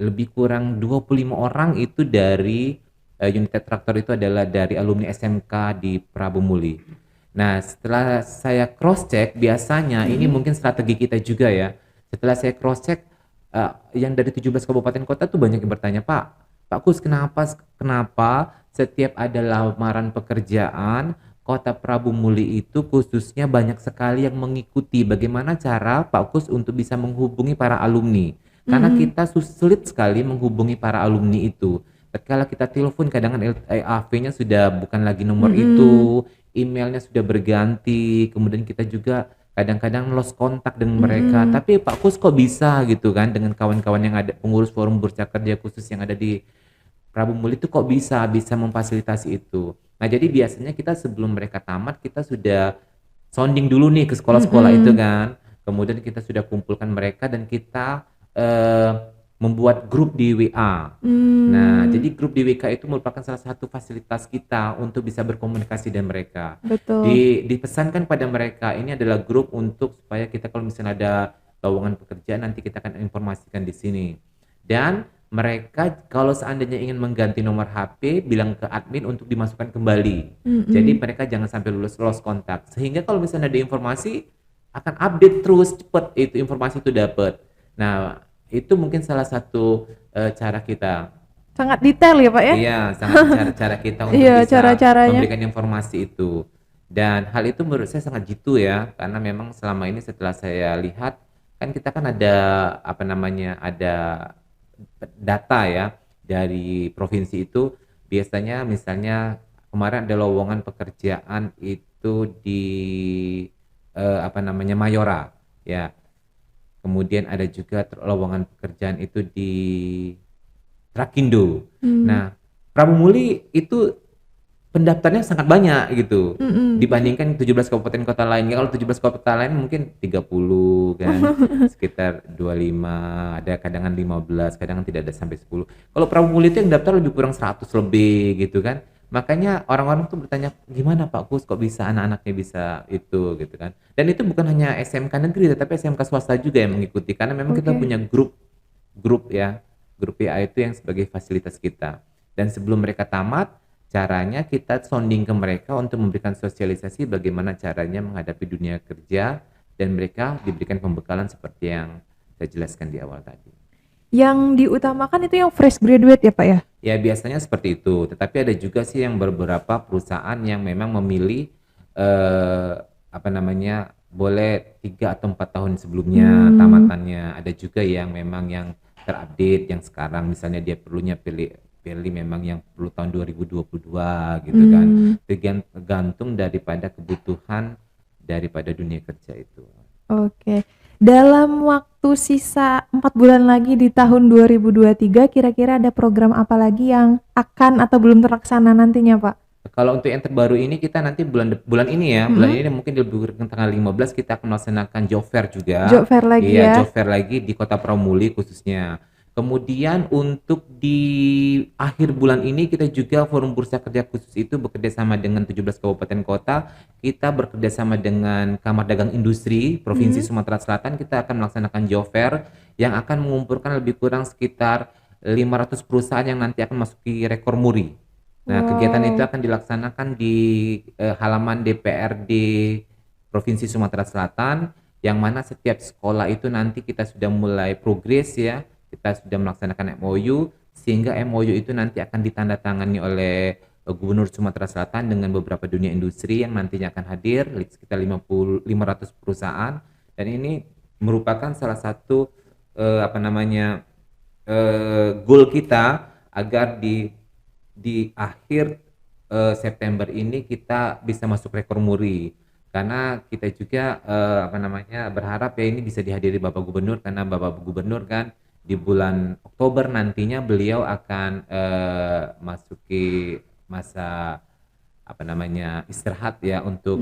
lebih kurang 25 orang itu dari United Traktor itu adalah dari alumni SMK di Prabu Muli. Nah, setelah saya cross check, biasanya ini mungkin strategi kita juga ya. Setelah saya cross check, yang dari 17 kabupaten kota tuh banyak yang bertanya, Pak Kus, kenapa setiap ada lamaran pekerjaan Kota Prabu Muli itu khususnya banyak sekali yang mengikuti. Bagaimana cara Pak Kus untuk bisa menghubungi para alumni? Karena kita sulit sekali menghubungi para alumni itu. Tatkala kita telepon kadang AV-nya sudah bukan lagi nomor itu, emailnya sudah berganti, kemudian kita juga kadang-kadang lost kontak dengan mereka. Tapi Pak Kus kok bisa gitu kan dengan kawan-kawan yang ada pengurus forum bursa kerja khusus yang ada di Prabu Muli itu kok bisa memfasilitasi itu. Nah, jadi biasanya kita sebelum mereka tamat kita sudah sounding dulu nih ke sekolah-sekolah itu kan. Kemudian kita sudah kumpulkan mereka dan kita membuat grup di WA. Nah, jadi grup di WK itu merupakan salah satu fasilitas kita untuk bisa berkomunikasi dengan mereka. Betul. Dipesankan pada mereka ini adalah grup untuk supaya kita kalau misalnya ada lowongan pekerjaan nanti kita akan informasikan di sini. Dan mereka kalau seandainya ingin mengganti nomor HP bilang ke admin untuk dimasukkan kembali. Jadi mereka jangan sampai lost kontak. Sehingga kalau misalnya ada informasi akan update terus cepet itu informasi itu dapat. Nah, itu mungkin salah satu cara kita. Sangat detail ya Pak ya? Iya, sangat cara kita untuk Iya, bisa cara-caranya. memberikan informasi itu. Dan hal itu menurut saya sangat jitu ya, karena memang selama ini setelah saya lihat kan kita kan ada apa namanya ada data ya dari provinsi itu biasanya misalnya kemarin ada lowongan pekerjaan itu di apa namanya Mayora ya. Kemudian ada juga lowongan pekerjaan itu di Trakindo. Nah, Prabu Muli itu pendaftarnya sangat banyak gitu. Dibandingkan 17 kabupaten kota lain. Ya, kalau 17 kabupaten lain mungkin 30 kan, sekitar 25, ada kadang 15, kadang tidak ada sampai 10. Kalau Prabu Muli itu yang daftar lebih kurang 100 lebih gitu kan. Makanya orang-orang tuh bertanya, gimana Pak Kus kok bisa anak-anaknya bisa itu gitu kan. Dan itu bukan hanya SMK negeri tetapi SMK swasta juga yang mengikuti karena memang kita punya grup ya. Grup PA itu yang sebagai fasilitas kita. Dan sebelum mereka tamat, caranya kita sounding ke mereka untuk memberikan sosialisasi bagaimana caranya menghadapi dunia kerja dan mereka diberikan pembekalan seperti yang saya jelaskan di awal tadi. Yang diutamakan itu yang fresh graduate ya Pak ya? Ya biasanya seperti itu, tetapi ada juga sih yang beberapa perusahaan yang memang memilih apa namanya boleh 3 atau 4 tahun sebelumnya tamatannya. Ada juga yang memang yang terupdate yang sekarang misalnya dia perlunya pilih memang yang perlu tahun 2022 gitu kan. Tergantung daripada kebutuhan daripada dunia kerja itu. Oke. Dalam waktu sisa 4 bulan lagi di tahun 2023 kira-kira ada program apa lagi yang akan atau belum terlaksana nantinya Pak? Kalau untuk yang terbaru ini kita nanti bulan ini ya, bulan ini mungkin di tanggal 15 kita akan melaksanakan job fair juga. Job fair lagi Iya, ya. job fair lagi di Kota Prabu Muli khususnya. Kemudian untuk di akhir bulan ini kita juga forum bursa kerja khusus itu bekerjasama dengan 17 kabupaten kota. Kita bekerjasama dengan Kamar Dagang Industri Provinsi Sumatera Selatan. Kita akan melaksanakan job fair yang akan mengumpulkan lebih kurang sekitar 500 perusahaan yang nanti akan masuki rekor muri. Nah, kegiatan itu akan dilaksanakan di halaman DPRD Provinsi Sumatera Selatan, yang mana setiap sekolah itu nanti kita sudah mulai progres ya, kita sudah melaksanakan MOU, sehingga MOU itu nanti akan ditandatangani oleh Gubernur Sumatera Selatan dengan beberapa dunia industri yang nantinya akan hadir sekitar 500 perusahaan, dan ini merupakan salah satu apa namanya goal kita agar di akhir September ini kita bisa masuk rekor muri, karena kita juga apa namanya berharap ya ini bisa dihadiri Bapak Gubernur, karena Bapak Gubernur kan di bulan Oktober nantinya beliau akan masuki masa apa namanya istirahat ya untuk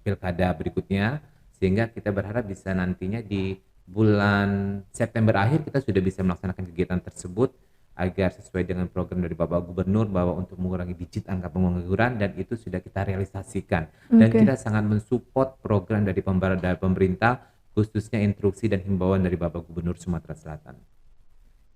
pilkada berikutnya, sehingga kita berharap bisa nantinya di bulan September akhir kita sudah bisa melaksanakan kegiatan tersebut agar sesuai dengan program dari Bapak Gubernur bahwa untuk mengurangi digit angka pengangguran, dan itu sudah kita realisasikan. Dan Oke. kita sangat mensupport program dari pemerintah khususnya instruksi dan himbauan dari Bapak Gubernur Sumatera Selatan.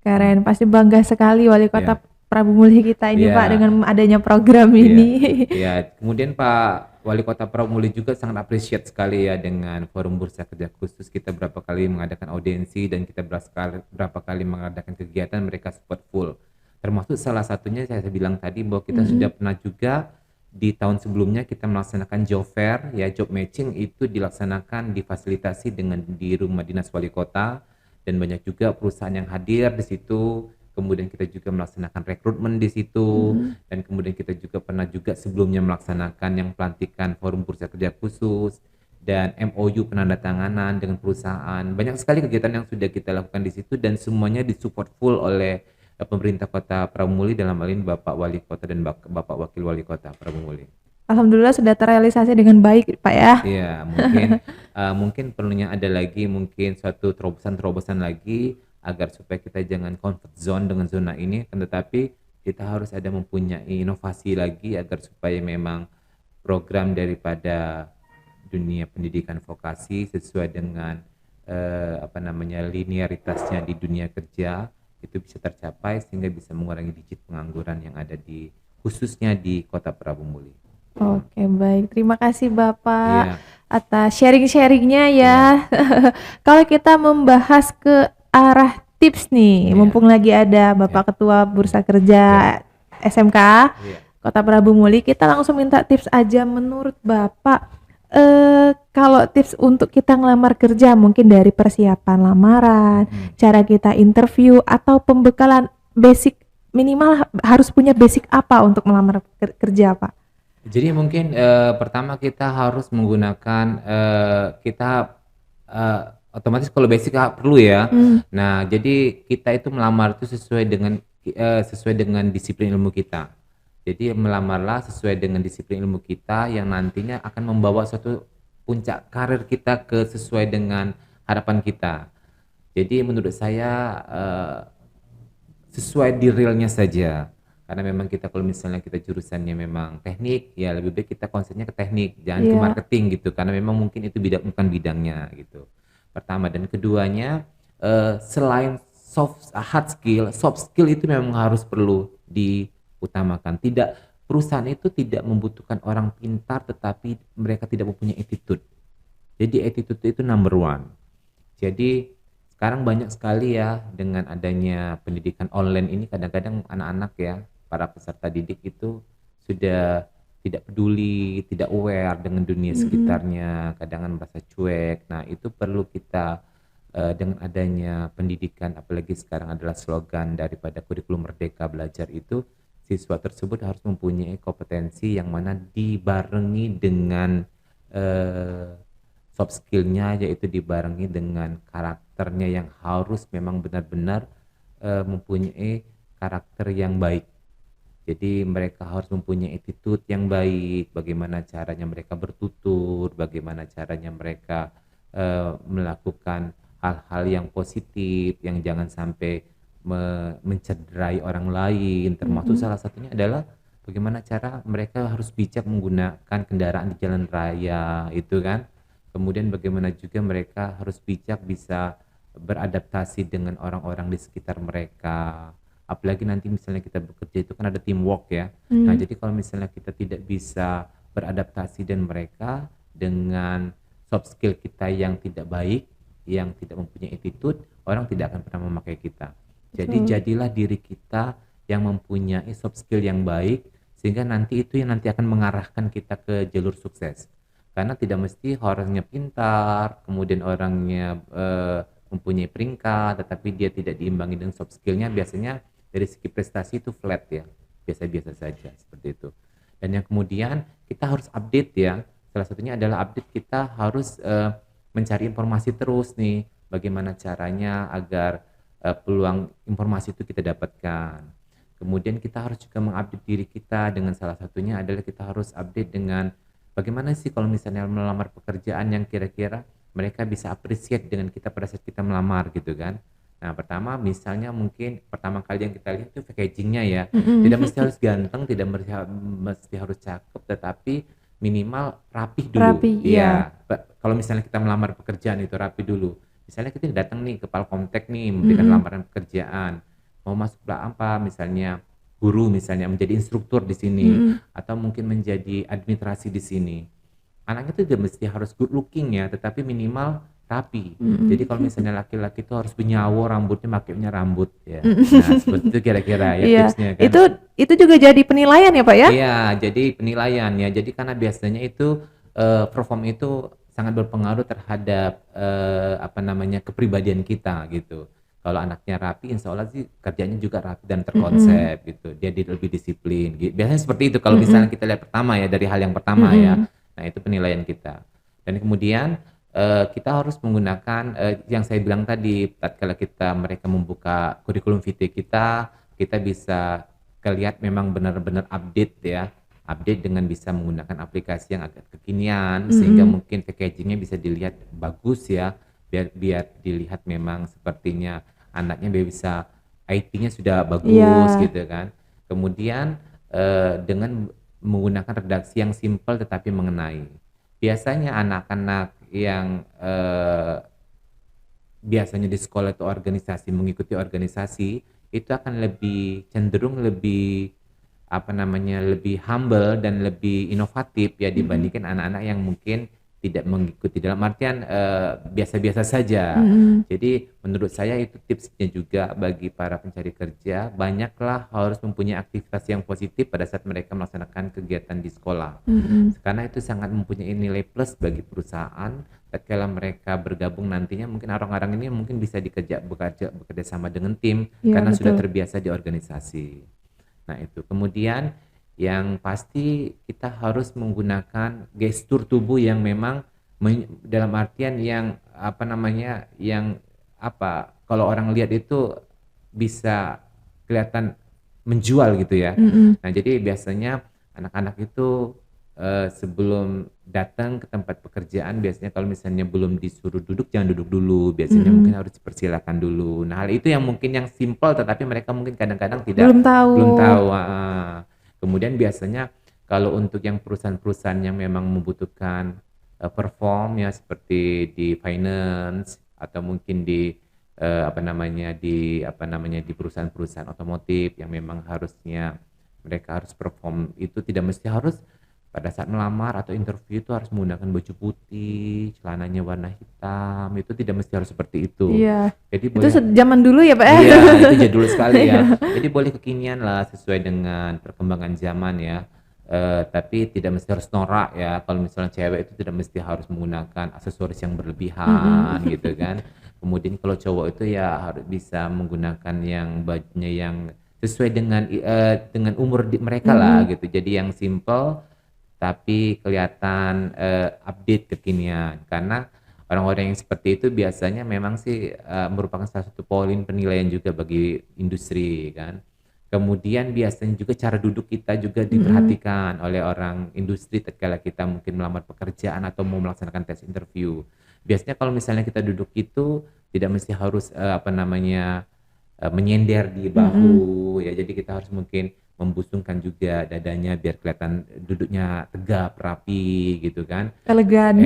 Keren, pasti bangga sekali Wali Kota Iya. Prabu Muli kita ini Iya. Pak dengan adanya program Iya. ini. Ya, kemudian Pak Wali Kota Prabu juga sangat appreciate sekali ya dengan Forum Bursa Kerja Khusus. Kita berapa kali mengadakan audiensi dan kita berapa kali mengadakan kegiatan, mereka support full. Termasuk salah satunya saya bilang tadi bahwa kita sudah pernah juga di tahun sebelumnya kita melaksanakan job fair ya, job matching itu dilaksanakan difasilitasi dengan di rumah dinas wali kota, dan banyak juga perusahaan yang hadir di situ. Kemudian kita juga melaksanakan rekrutmen di situ, dan kemudian kita juga pernah juga sebelumnya melaksanakan yang pelantikan Forum Bursa Kerja Khusus dan MOU penandatanganan dengan perusahaan. Banyak sekali kegiatan yang sudah kita lakukan di situ, dan semuanya disupport full oleh pemerintah Kota Prabu Muli, dalam hal ini Bapak Wali Kota dan Bapak Wakil Wali Kota Prabu Muli. Alhamdulillah sudah terrealisasi dengan baik Pak ya. Iya, mungkin perlunya ada lagi mungkin suatu terobosan lagi agar supaya kita jangan comfort zone dengan zona ini, kan, tetapi kita harus ada mempunyai inovasi lagi agar supaya memang program daripada dunia pendidikan vokasi sesuai dengan apa namanya linearitasnya di dunia kerja itu bisa tercapai, sehingga bisa mengurangi digit pengangguran yang ada di khususnya di Kota Prabu Muli. Oke, baik. Terima kasih Bapak Iya. atas sharing-sharingnya ya. Kalau kita membahas ke arah tips nih, Iya. mumpung lagi ada Bapak Ketua Bursa Kerja SMK Iya. Kota Prabu Muli, kita langsung minta tips aja menurut Bapak. Kalau tips untuk kita ngelamar kerja, mungkin dari persiapan lamaran, cara kita interview, atau pembekalan basic, minimal harus punya basic apa untuk melamar kerja Pak? Jadi mungkin pertama kita harus menggunakan otomatis kalau basic perlu ya. Nah, jadi kita itu melamar itu sesuai dengan disiplin ilmu kita. Jadi melamarlah sesuai dengan disiplin ilmu kita yang nantinya akan membawa suatu puncak karir kita ke sesuai dengan harapan kita. Jadi menurut saya sesuai di realnya saja. Karena memang kita kalau misalnya kita jurusannya memang teknik, ya lebih baik kita konsennya ke teknik, jangan ke marketing gitu, karena memang mungkin itu bukan bidangnya gitu. Pertama, dan keduanya selain soft skill itu memang harus perlu diutamakan. Perusahaan itu tidak membutuhkan orang pintar, tetapi mereka tidak mempunyai attitude. Jadi attitude itu number one. Jadi sekarang banyak sekali ya dengan adanya pendidikan online ini, kadang-kadang anak-anak ya, para peserta didik itu sudah tidak peduli, tidak aware dengan dunia sekitarnya, kadang merasa cuek. Nah, itu perlu kita dengan adanya pendidikan, apalagi sekarang adalah slogan daripada kurikulum Merdeka Belajar itu, siswa tersebut harus mempunyai kompetensi yang mana dibarengi dengan soft skillnya, yaitu dibarengi dengan karakternya yang harus memang benar-benar mempunyai karakter yang baik. Jadi mereka harus mempunyai attitude yang baik, bagaimana caranya mereka bertutur, bagaimana caranya mereka melakukan hal-hal yang positif, yang jangan sampai mencederai orang lain, termasuk salah satunya adalah bagaimana cara mereka harus bijak menggunakan kendaraan di jalan raya itu kan. Kemudian bagaimana juga mereka harus bijak bisa beradaptasi dengan orang-orang di sekitar mereka. Apalagi nanti misalnya kita bekerja itu kan ada teamwork ya. Nah, jadi kalau misalnya kita tidak bisa beradaptasi dengan mereka dengan soft skill kita yang tidak baik, yang tidak mempunyai attitude, orang tidak akan pernah memakai kita. Jadi jadilah diri kita yang mempunyai soft skill yang baik, sehingga nanti itu yang nanti akan mengarahkan kita ke jalur sukses. Karena tidak mesti orangnya pintar, kemudian orangnya mempunyai peringkat, tetapi dia tidak diimbangi dengan soft skillnya, biasanya dari segi prestasi itu flat ya. biasa-biasa saja seperti itu. Dan yang kemudian kita harus update ya. Salah satunya adalah update, kita harus mencari informasi terus nih, bagaimana caranya agar peluang informasi itu kita dapatkan. Kemudian kita harus juga mengupdate diri kita dengan salah satunya adalah kita harus update dengan bagaimana sih kalau misalnya melamar pekerjaan yang kira-kira mereka bisa appreciate dengan kita pada saat kita melamar gitu kan. Nah, pertama misalnya mungkin pertama kali yang kita lihat itu packagingnya ya. Tidak mesti harus ganteng, tidak mesti harus cakep, tetapi minimal rapih dulu. Rapi, Iya. Kalau misalnya kita melamar pekerjaan itu rapi dulu. Misalnya kita datang nih ke Palkomtek nih memberikan lamaran pekerjaan. Mau masuk apa misalnya guru misalnya menjadi instruktur di sini atau mungkin menjadi administrasi di sini. Anaknya itu tidak mesti harus good looking ya, tetapi minimal rapi. Jadi kalau misalnya laki-laki itu harus bernyawo rambutnya, makainya rambut ya. Nah, seperti itu kira-kira ya Iya. tipsnya kan. Itu juga jadi penilaian ya Pak ya? Iya, jadi penilaian ya. Jadi karena biasanya itu perform itu sangat berpengaruh terhadap apa namanya kepribadian kita gitu. Kalau anaknya rapi, insya Allah sih kerjanya juga rapi dan terkonsep gitu. Dia lebih disiplin. Biasanya seperti itu kalau misalnya kita lihat pertama ya, dari hal yang pertama ya. Nah itu penilaian kita. Dan kemudian kita harus menggunakan yang saya bilang tadi, tatkala mereka membuka kurikulum vitae kita bisa kelihat memang benar-benar update ya, update dengan bisa menggunakan aplikasi yang agak kekinian sehingga mungkin packagingnya bisa dilihat bagus ya, biar dilihat memang sepertinya anaknya bisa IT-nya sudah bagus gitu kan. Kemudian dengan menggunakan redaksi yang simpel tetapi mengenai. Biasanya anak-anak yang biasanya di sekolah itu mengikuti organisasi itu akan lebih cenderung lebih apa namanya lebih humble dan lebih inovatif ya dibandingkan anak-anak yang mungkin tidak mengikuti, dalam artian biasa-biasa saja. Jadi menurut saya itu tipsnya juga bagi para pencari kerja, banyaklah harus mempunyai aktivitas yang positif pada saat mereka melaksanakan kegiatan di sekolah. Karena itu sangat mempunyai nilai plus bagi perusahaan tatkala mereka bergabung nantinya, mungkin orang-orang ini mungkin bisa bekerja sama dengan tim karena sudah terbiasa di organisasi. Nah itu kemudian yang pasti kita harus menggunakan gestur tubuh yang memang dalam artian yang apa namanya yang apa kalau orang lihat itu bisa kelihatan menjual gitu ya. Nah jadi biasanya anak-anak itu sebelum datang ke tempat pekerjaan biasanya kalau misalnya belum disuruh duduk jangan duduk dulu, biasanya mungkin harus dipersilakan dulu. Nah hal itu yang mungkin yang simpel tetapi mereka mungkin kadang-kadang belum tahu. Kemudian biasanya kalau untuk yang perusahaan-perusahaan yang memang membutuhkan perform ya seperti di finance atau mungkin di di perusahaan-perusahaan otomotif yang memang harusnya mereka harus perform, itu tidak mesti harus pada saat melamar atau interview itu harus menggunakan baju putih, celananya warna hitam, itu tidak mesti harus seperti itu. Iya. Jadi itu zaman dulu ya Pak? Iya, itu jadul sekali ya. Jadi boleh kekinian lah sesuai dengan perkembangan zaman ya. Tapi tidak mesti harus norak ya. Kalau misalnya cewek itu tidak mesti harus menggunakan aksesoris yang berlebihan gitu kan. Kemudian kalau cowok itu ya harus bisa menggunakan yang bajunya yang sesuai dengan umur mereka lah gitu. Jadi yang simple tapi kelihatan update kekinian, karena orang-orang yang seperti itu biasanya memang sih merupakan salah satu poin penilaian juga bagi industri kan. Kemudian biasanya juga cara duduk kita juga diperhatikan oleh orang industri tatkala kita mungkin melamar pekerjaan atau mau melaksanakan tes interview. Biasanya kalau misalnya kita duduk itu tidak mesti harus menyender di bahu ya, jadi kita harus mungkin membusungkan juga dadanya biar kelihatan duduknya tegap, rapi gitu kan. Elegan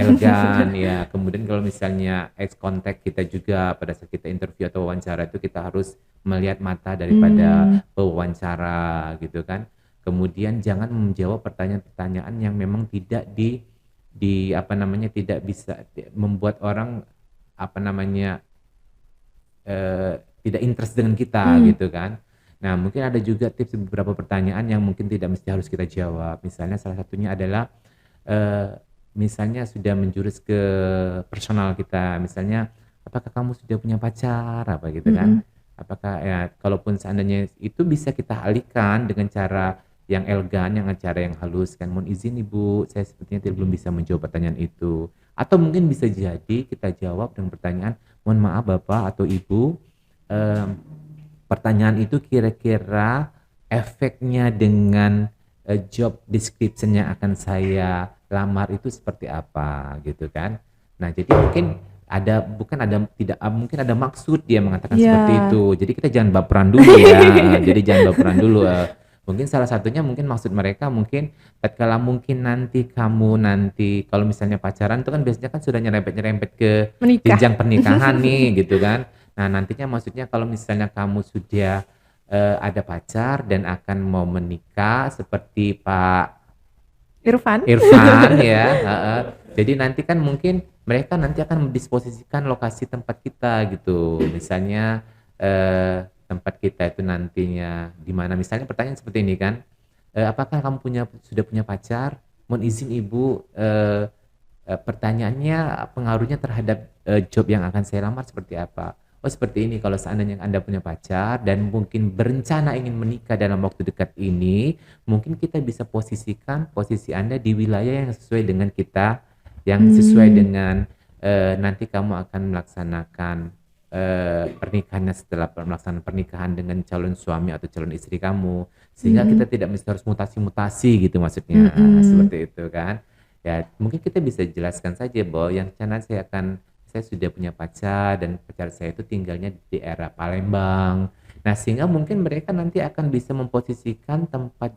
ya. Kemudian kalau misalnya eye contact kita juga pada saat kita interview atau wawancara itu kita harus melihat mata daripada pewawancara gitu kan. Kemudian jangan menjawab pertanyaan-pertanyaan yang memang tidak tidak bisa membuat orang tidak interest dengan kita gitu kan. Nah mungkin ada juga tips beberapa pertanyaan yang mungkin tidak mesti harus kita jawab. Misalnya salah satunya adalah misalnya sudah menjurus ke personal kita, misalnya apakah kamu sudah punya pacar apa gitu kan. Apakah ya, kalaupun seandainya itu bisa kita alihkan dengan cara yang elegan, dengan cara yang halus kan, mohon izin Ibu, saya sepertinya belum bisa menjawab pertanyaan itu. Atau mungkin bisa jadi kita jawab dengan pertanyaan, mohon maaf Bapak atau Ibu, em, pertanyaan itu kira-kira efeknya dengan job description yang akan saya lamar itu seperti apa gitu kan. Nah, jadi mungkin ada bukan ada tidak mungkin ada maksud dia mengatakan seperti Iya. itu. Jadi kita jangan baperan dulu ya. Jadi jangan baperan dulu. Mungkin salah satunya mungkin maksud mereka mungkin tatkala mungkin nanti kalau misalnya pacaran itu kan biasanya kan sudah nyerempet-nyerempet ke Menikah. jenjang pernikahan nih gitu kan. Nah, nantinya maksudnya kalau misalnya kamu sudah ada pacar dan akan mau menikah seperti Pak Irfan. Irfan ya, heeh. Jadi nanti kan mungkin mereka nanti akan mendisposisikan lokasi tempat kita gitu. Misalnya tempat kita itu nantinya di mana? Misalnya pertanyaan seperti ini kan, apakah kamu sudah punya pacar? Mohon izin Ibu, pertanyaannya pengaruhnya terhadap job yang akan saya lamar seperti apa? Oh seperti ini, kalau seandainya Anda punya pacar dan mungkin berencana ingin menikah dalam waktu dekat ini, mungkin kita bisa posisikan posisi Anda di wilayah yang sesuai dengan kita, yang sesuai Hmm. dengan nanti kamu akan melaksanakan pernikahannya setelah melaksanakan pernikahan dengan calon suami atau calon istri kamu, sehingga Mm-mm. kita tidak mesti harus mutasi-mutasi gitu maksudnya, Mm-mm. seperti itu kan. Ya, mungkin kita bisa jelaskan saja bahwa yang rencana saya sudah punya pacar dan pacar saya itu tinggalnya di daerah Palembang. Nah, sehingga mungkin mereka nanti akan bisa memposisikan tempat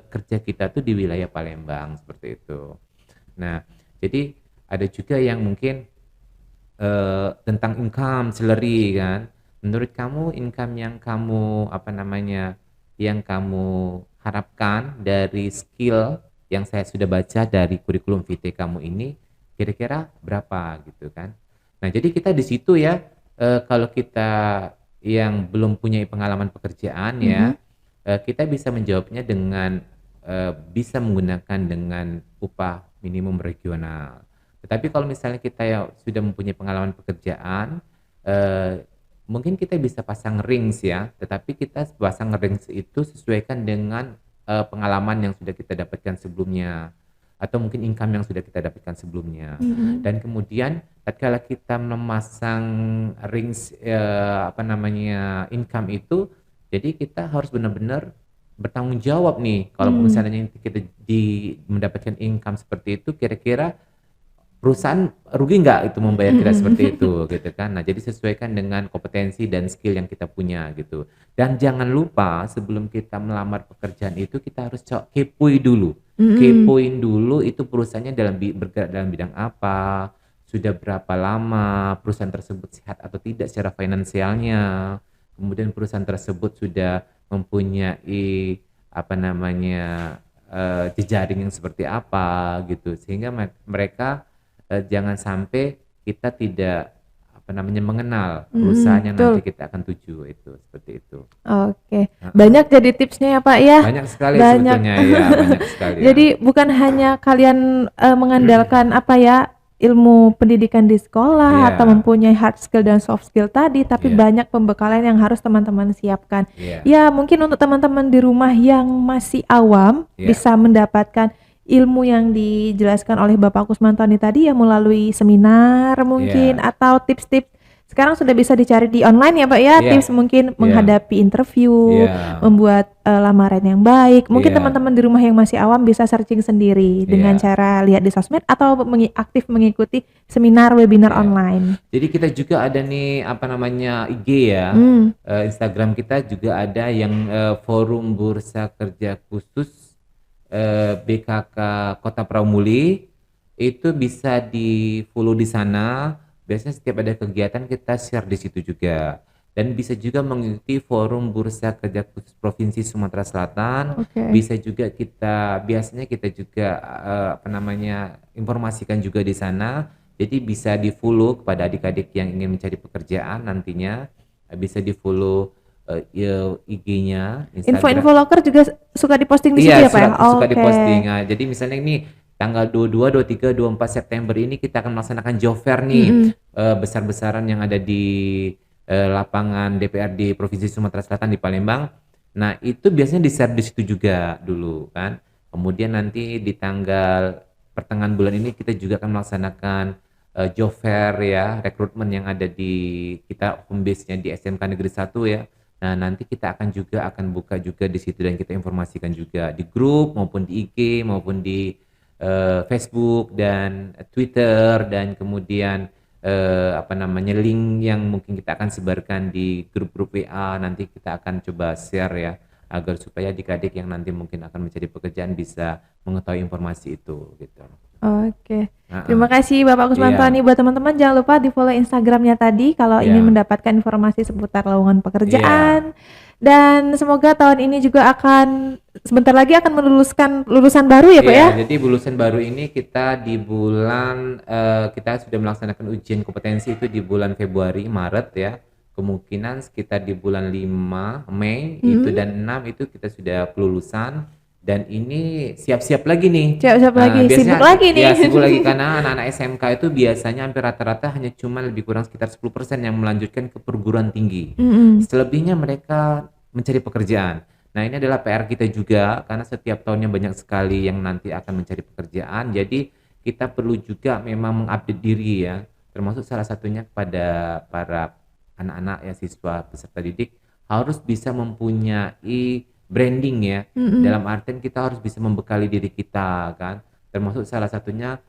kerja kita tuh di wilayah Palembang seperti itu. Nah, jadi ada juga yang mungkin tentang income salary kan. Menurut kamu income yang kamu apa namanya yang kamu harapkan dari skill yang saya sudah baca dari kurikulum vitae kamu ini kira-kira berapa gitu kan. Nah, jadi kita di situ ya kalau kita yang belum punya pengalaman pekerjaan Mhm. ya kita bisa menjawabnya dengan bisa menggunakan dengan upah minimum regional. Tetapi kalau misalnya kita ya sudah mempunyai pengalaman pekerjaan, mungkin kita bisa pasang rings ya, tetapi kita pasang rings itu sesuaikan dengan pengalaman yang sudah kita dapatkan sebelumnya atau mungkin income yang sudah kita dapatkan sebelumnya. Mhm. Dan kemudian tatkala kita memasang rings apa namanya income itu, jadi kita harus benar-benar bertanggung jawab nih kalau Hmm. misalnya kita mendapatkan income seperti itu kira-kira perusahaan rugi nggak itu membayar kita seperti Mm-mm. itu gitu kan. Nah, jadi sesuaikan dengan kompetensi dan skill yang kita punya gitu. Dan jangan lupa sebelum kita melamar pekerjaan itu kita harus kepoin dulu. Mm-mm. Kepoin dulu itu perusahaannya bergerak dalam bidang apa, sudah berapa lama perusahaan tersebut sehat atau tidak secara finansialnya. Kemudian perusahaan tersebut sudah mempunyai apa namanya jejaring yang seperti apa gitu sehingga mereka jangan sampai kita tidak apa namanya mengenal perusahaan Mm-mm. yang nanti Betul. kita akan tuju itu seperti itu. Oke, Heeh. banyak jadi tipsnya ya Pak ya. Banyak sekali Banyak. sebetulnya ya, banyak sekali ya. Jadi bukan hanya kalian mengandalkan apa ya ilmu pendidikan di sekolah atau Iya, mempunyai hard skill dan soft skill tadi, tapi iya, banyak pembekalan yang harus teman-teman siapkan. iya, Ya mungkin untuk teman-teman di rumah yang masih awam iya, bisa mendapatkan ilmu yang dijelaskan oleh Bapak Kusmantoni tadi ya melalui seminar mungkin iya, atau tips-tips. Sekarang sudah bisa dicari di online ya Pak ya, iya, tips mungkin iya, menghadapi interview, iya, membuat lamaran yang baik. Mungkin iya, teman-teman di rumah yang masih awam bisa searching sendiri dengan iya, cara lihat di sosmed atau aktif mengikuti seminar webinar iya. online. Jadi kita juga ada nih apa namanya IG ya, Hmm. Instagram kita juga ada yang forum bursa kerja khusus BKK Kota Praumuli itu bisa di follow di sana. Biasanya setiap ada kegiatan kita share di situ juga. Dan bisa juga mengikuti forum Bursa Kerja Khusus Provinsi Sumatera Selatan. Oke. Bisa juga biasanya kita juga apa namanya informasikan juga di sana. Jadi bisa di follow kepada adik-adik yang ingin mencari pekerjaan nantinya. Bisa di follow IG-nya, Instagram. Info-info loker juga suka diposting di situ Iya, ya Pak ya? suka Oke. diposting. Nah, jadi misalnya ini tanggal 22, 23, 24 September ini kita akan melaksanakan job fair nih Mm-mm. besar-besaran yang ada di lapangan DPRD Provinsi Sumatera Selatan di Palembang. Nah, itu biasanya di-share di situ juga dulu kan. Kemudian nanti di tanggal pertengahan bulan ini kita juga akan melaksanakan job fair ya, rekrutmen yang ada di kita home base-nya di SMK Negeri 1 ya. Nah, nanti kita akan buka juga di situ dan kita informasikan juga di grup maupun di IG maupun di Facebook dan Twitter, dan kemudian link yang mungkin kita akan sebarkan di grup-grup WA, nanti kita akan coba share ya, agar supaya adik-adik yang nanti mungkin akan mencari pekerjaan bisa mengetahui informasi itu gitu. Oke. Terima kasih Bapak Kusmantoni. Iya. Buat teman-teman jangan lupa di follow Instagramnya tadi kalau Iya. ingin mendapatkan informasi seputar lowongan pekerjaan. Dan semoga tahun ini juga sebentar lagi akan meluluskan lulusan baru ya Pak ya? Jadi lulusan baru ini kita di bulan kita sudah melaksanakan ujian kompetensi itu di bulan Februari, Maret ya. Kemungkinan sekitar di bulan 5 Mei itu dan 6 itu kita sudah kelulusan. Dan ini siap-siap lagi nih. Siap-siap lagi, biasanya, sibuk lagi nih. Ya, sibuk lagi karena anak-anak SMK itu biasanya hampir rata-rata hanya cuma lebih kurang sekitar 10% yang melanjutkan ke perguruan tinggi. Selebihnya mereka mencari pekerjaan. Nah, ini adalah PR kita juga karena setiap tahunnya banyak sekali yang nanti akan mencari pekerjaan. Jadi kita perlu juga memang mengupdate diri ya, termasuk salah satunya kepada para anak-anak ya, siswa peserta didik harus bisa mempunyai branding ya. Dalam artian kita harus bisa membekali diri kita kan, termasuk salah satunya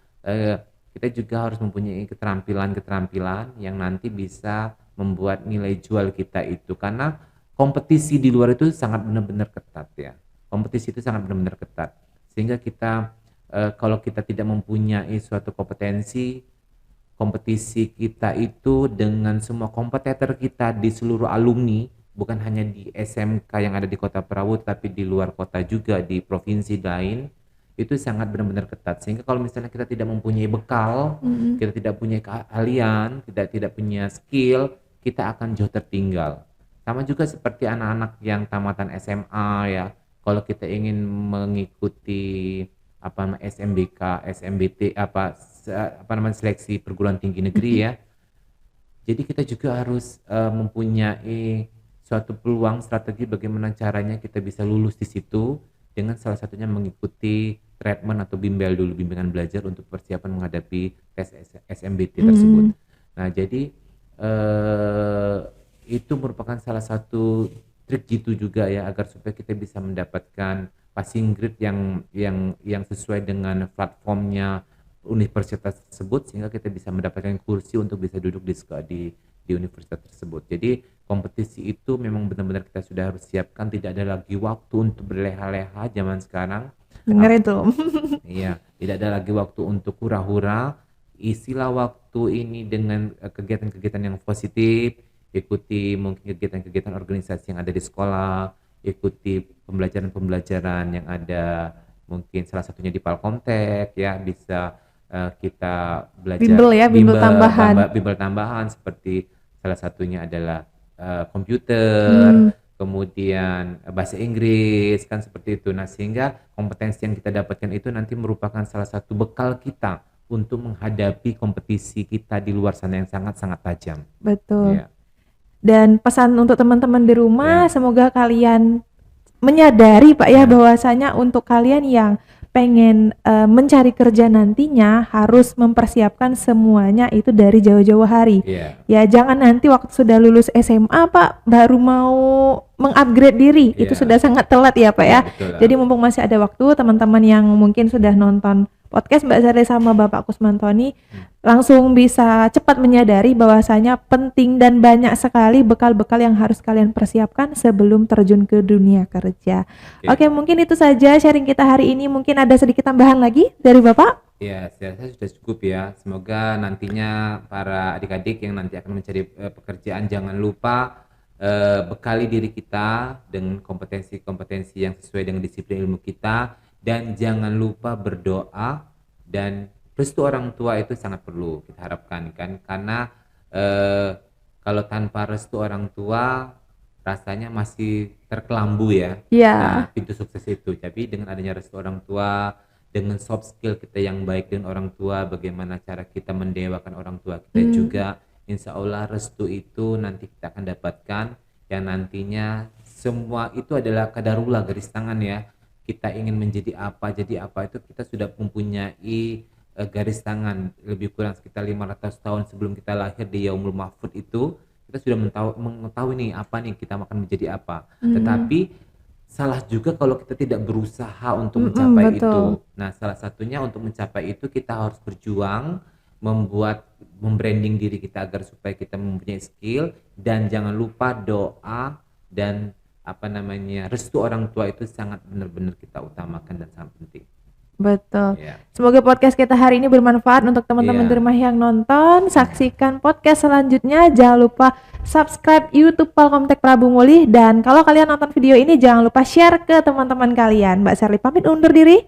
kita juga harus mempunyai keterampilan yang nanti bisa membuat nilai jual kita itu, karena kompetisi di luar itu sangat benar-benar ketat ya. Kompetisi itu sangat benar-benar ketat, sehingga kita kalau kita tidak mempunyai suatu kompetisi kita itu dengan semua kompetitor kita di seluruh alumni, bukan hanya di SMK yang ada di Kota Prawu, tapi di luar kota juga, di provinsi lain, itu sangat benar-benar ketat. Sehingga kalau misalnya kita tidak mempunyai bekal, kita tidak punya keahlian, tidak punya skill, kita akan jauh tertinggal. Sama juga seperti anak-anak yang tamatan SMA ya, kalau kita ingin mengikuti SMBK, SMBT, seleksi perguruan tinggi negeri ya. Jadi kita juga harus mempunyai suatu peluang strategi bagaimana caranya kita bisa lulus di situ, dengan salah satunya mengikuti treatment atau bimbel dulu, bimbingan belajar untuk persiapan menghadapi tes SMBT tersebut. Nah, jadi itu merupakan salah satu trik jitu juga ya, agar supaya kita bisa mendapatkan passing grade yang sesuai dengan platformnya universitas tersebut, sehingga kita bisa mendapatkan kursi untuk bisa duduk di universitas tersebut. Jadi kompetisi itu memang benar-benar kita sudah harus siapkan, tidak ada lagi waktu untuk berleha-leha zaman sekarang. Dengar itu. Iya, tidak ada lagi waktu untuk hura-hura. Isilah waktu ini dengan kegiatan-kegiatan yang positif, ikuti mungkin kegiatan-kegiatan organisasi yang ada di sekolah, ikuti pembelajaran-pembelajaran yang ada mungkin salah satunya di Palkomtek ya, bisa kita belajar bimbel tambahan seperti salah satunya adalah komputer, kemudian bahasa Inggris kan, seperti itu. Nah, sehingga kompetensi yang kita dapatkan itu nanti merupakan salah satu bekal kita untuk menghadapi kompetisi kita di luar sana yang sangat-sangat tajam. Betul. Ya. Dan pesan untuk teman-teman di rumah, semoga kalian menyadari Pak ya, bahwasanya untuk kalian yang pengen mencari kerja nantinya harus mempersiapkan semuanya itu dari jauh-jauh hari. Ya, jangan nanti waktu sudah lulus SMA Pak baru mau mengupgrade diri, itu sudah sangat telat ya Pak ya. Jadi mumpung masih ada waktu, teman-teman yang mungkin sudah nonton podcast Mbak Zarli sama Bapak Kusmantoni langsung bisa cepat menyadari bahwasanya penting dan banyak sekali bekal-bekal yang harus kalian persiapkan sebelum terjun ke dunia kerja. Oke, mungkin itu saja sharing kita hari ini. Mungkin ada sedikit tambahan lagi dari Bapak? Ya, saya sudah cukup ya. Semoga nantinya para adik-adik yang nanti akan mencari pekerjaan jangan lupa bekali diri kita dengan kompetensi-kompetensi yang sesuai dengan disiplin ilmu kita. Dan jangan lupa berdoa, dan restu orang tua itu sangat perlu kita harapkan kan, karena kalau tanpa restu orang tua rasanya masih terkelambu ya. Nah, pintu sukses itu. Tapi dengan adanya restu orang tua, dengan soft skill kita yang baik dengan orang tua, bagaimana cara kita mendewakan orang tua kita juga, Insya Allah restu itu nanti kita akan dapatkan, yang nantinya semua itu adalah qadarullah, garis tangan ya. Kita ingin menjadi apa, jadi apa itu kita sudah mempunyai garis tangan lebih kurang sekitar 500 tahun sebelum kita lahir di Yaumul Mahfud itu kita sudah mengetahui nih apa nih kita akan menjadi apa. Tetapi salah juga kalau kita tidak berusaha untuk mencapai betul. itu. Nah, salah satunya untuk mencapai itu kita harus berjuang, membranding diri kita agar supaya kita mempunyai skill, dan jangan lupa doa dan restu orang tua itu sangat benar-benar kita utamakan dan sangat penting. Betul. Ya. Semoga podcast kita hari ini bermanfaat untuk teman-teman Iya. di rumah yang nonton. Saksikan podcast selanjutnya. Jangan lupa subscribe YouTube Palkomtek Prabu Muli, dan kalau kalian nonton video ini jangan lupa share ke teman-teman kalian. Mbak Sherly pamit undur diri.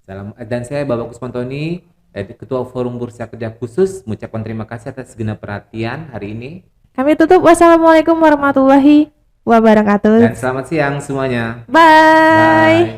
Salam, dan saya Bapak Kusmantoni, Ketua Forum Bursa Kerja Khusus, mengucapkan terima kasih atas segenap perhatian hari ini. Kami tutup. Wassalamualaikum warahmatullahi wabarakatuh. Dan selamat siang semuanya. Bye. Bye.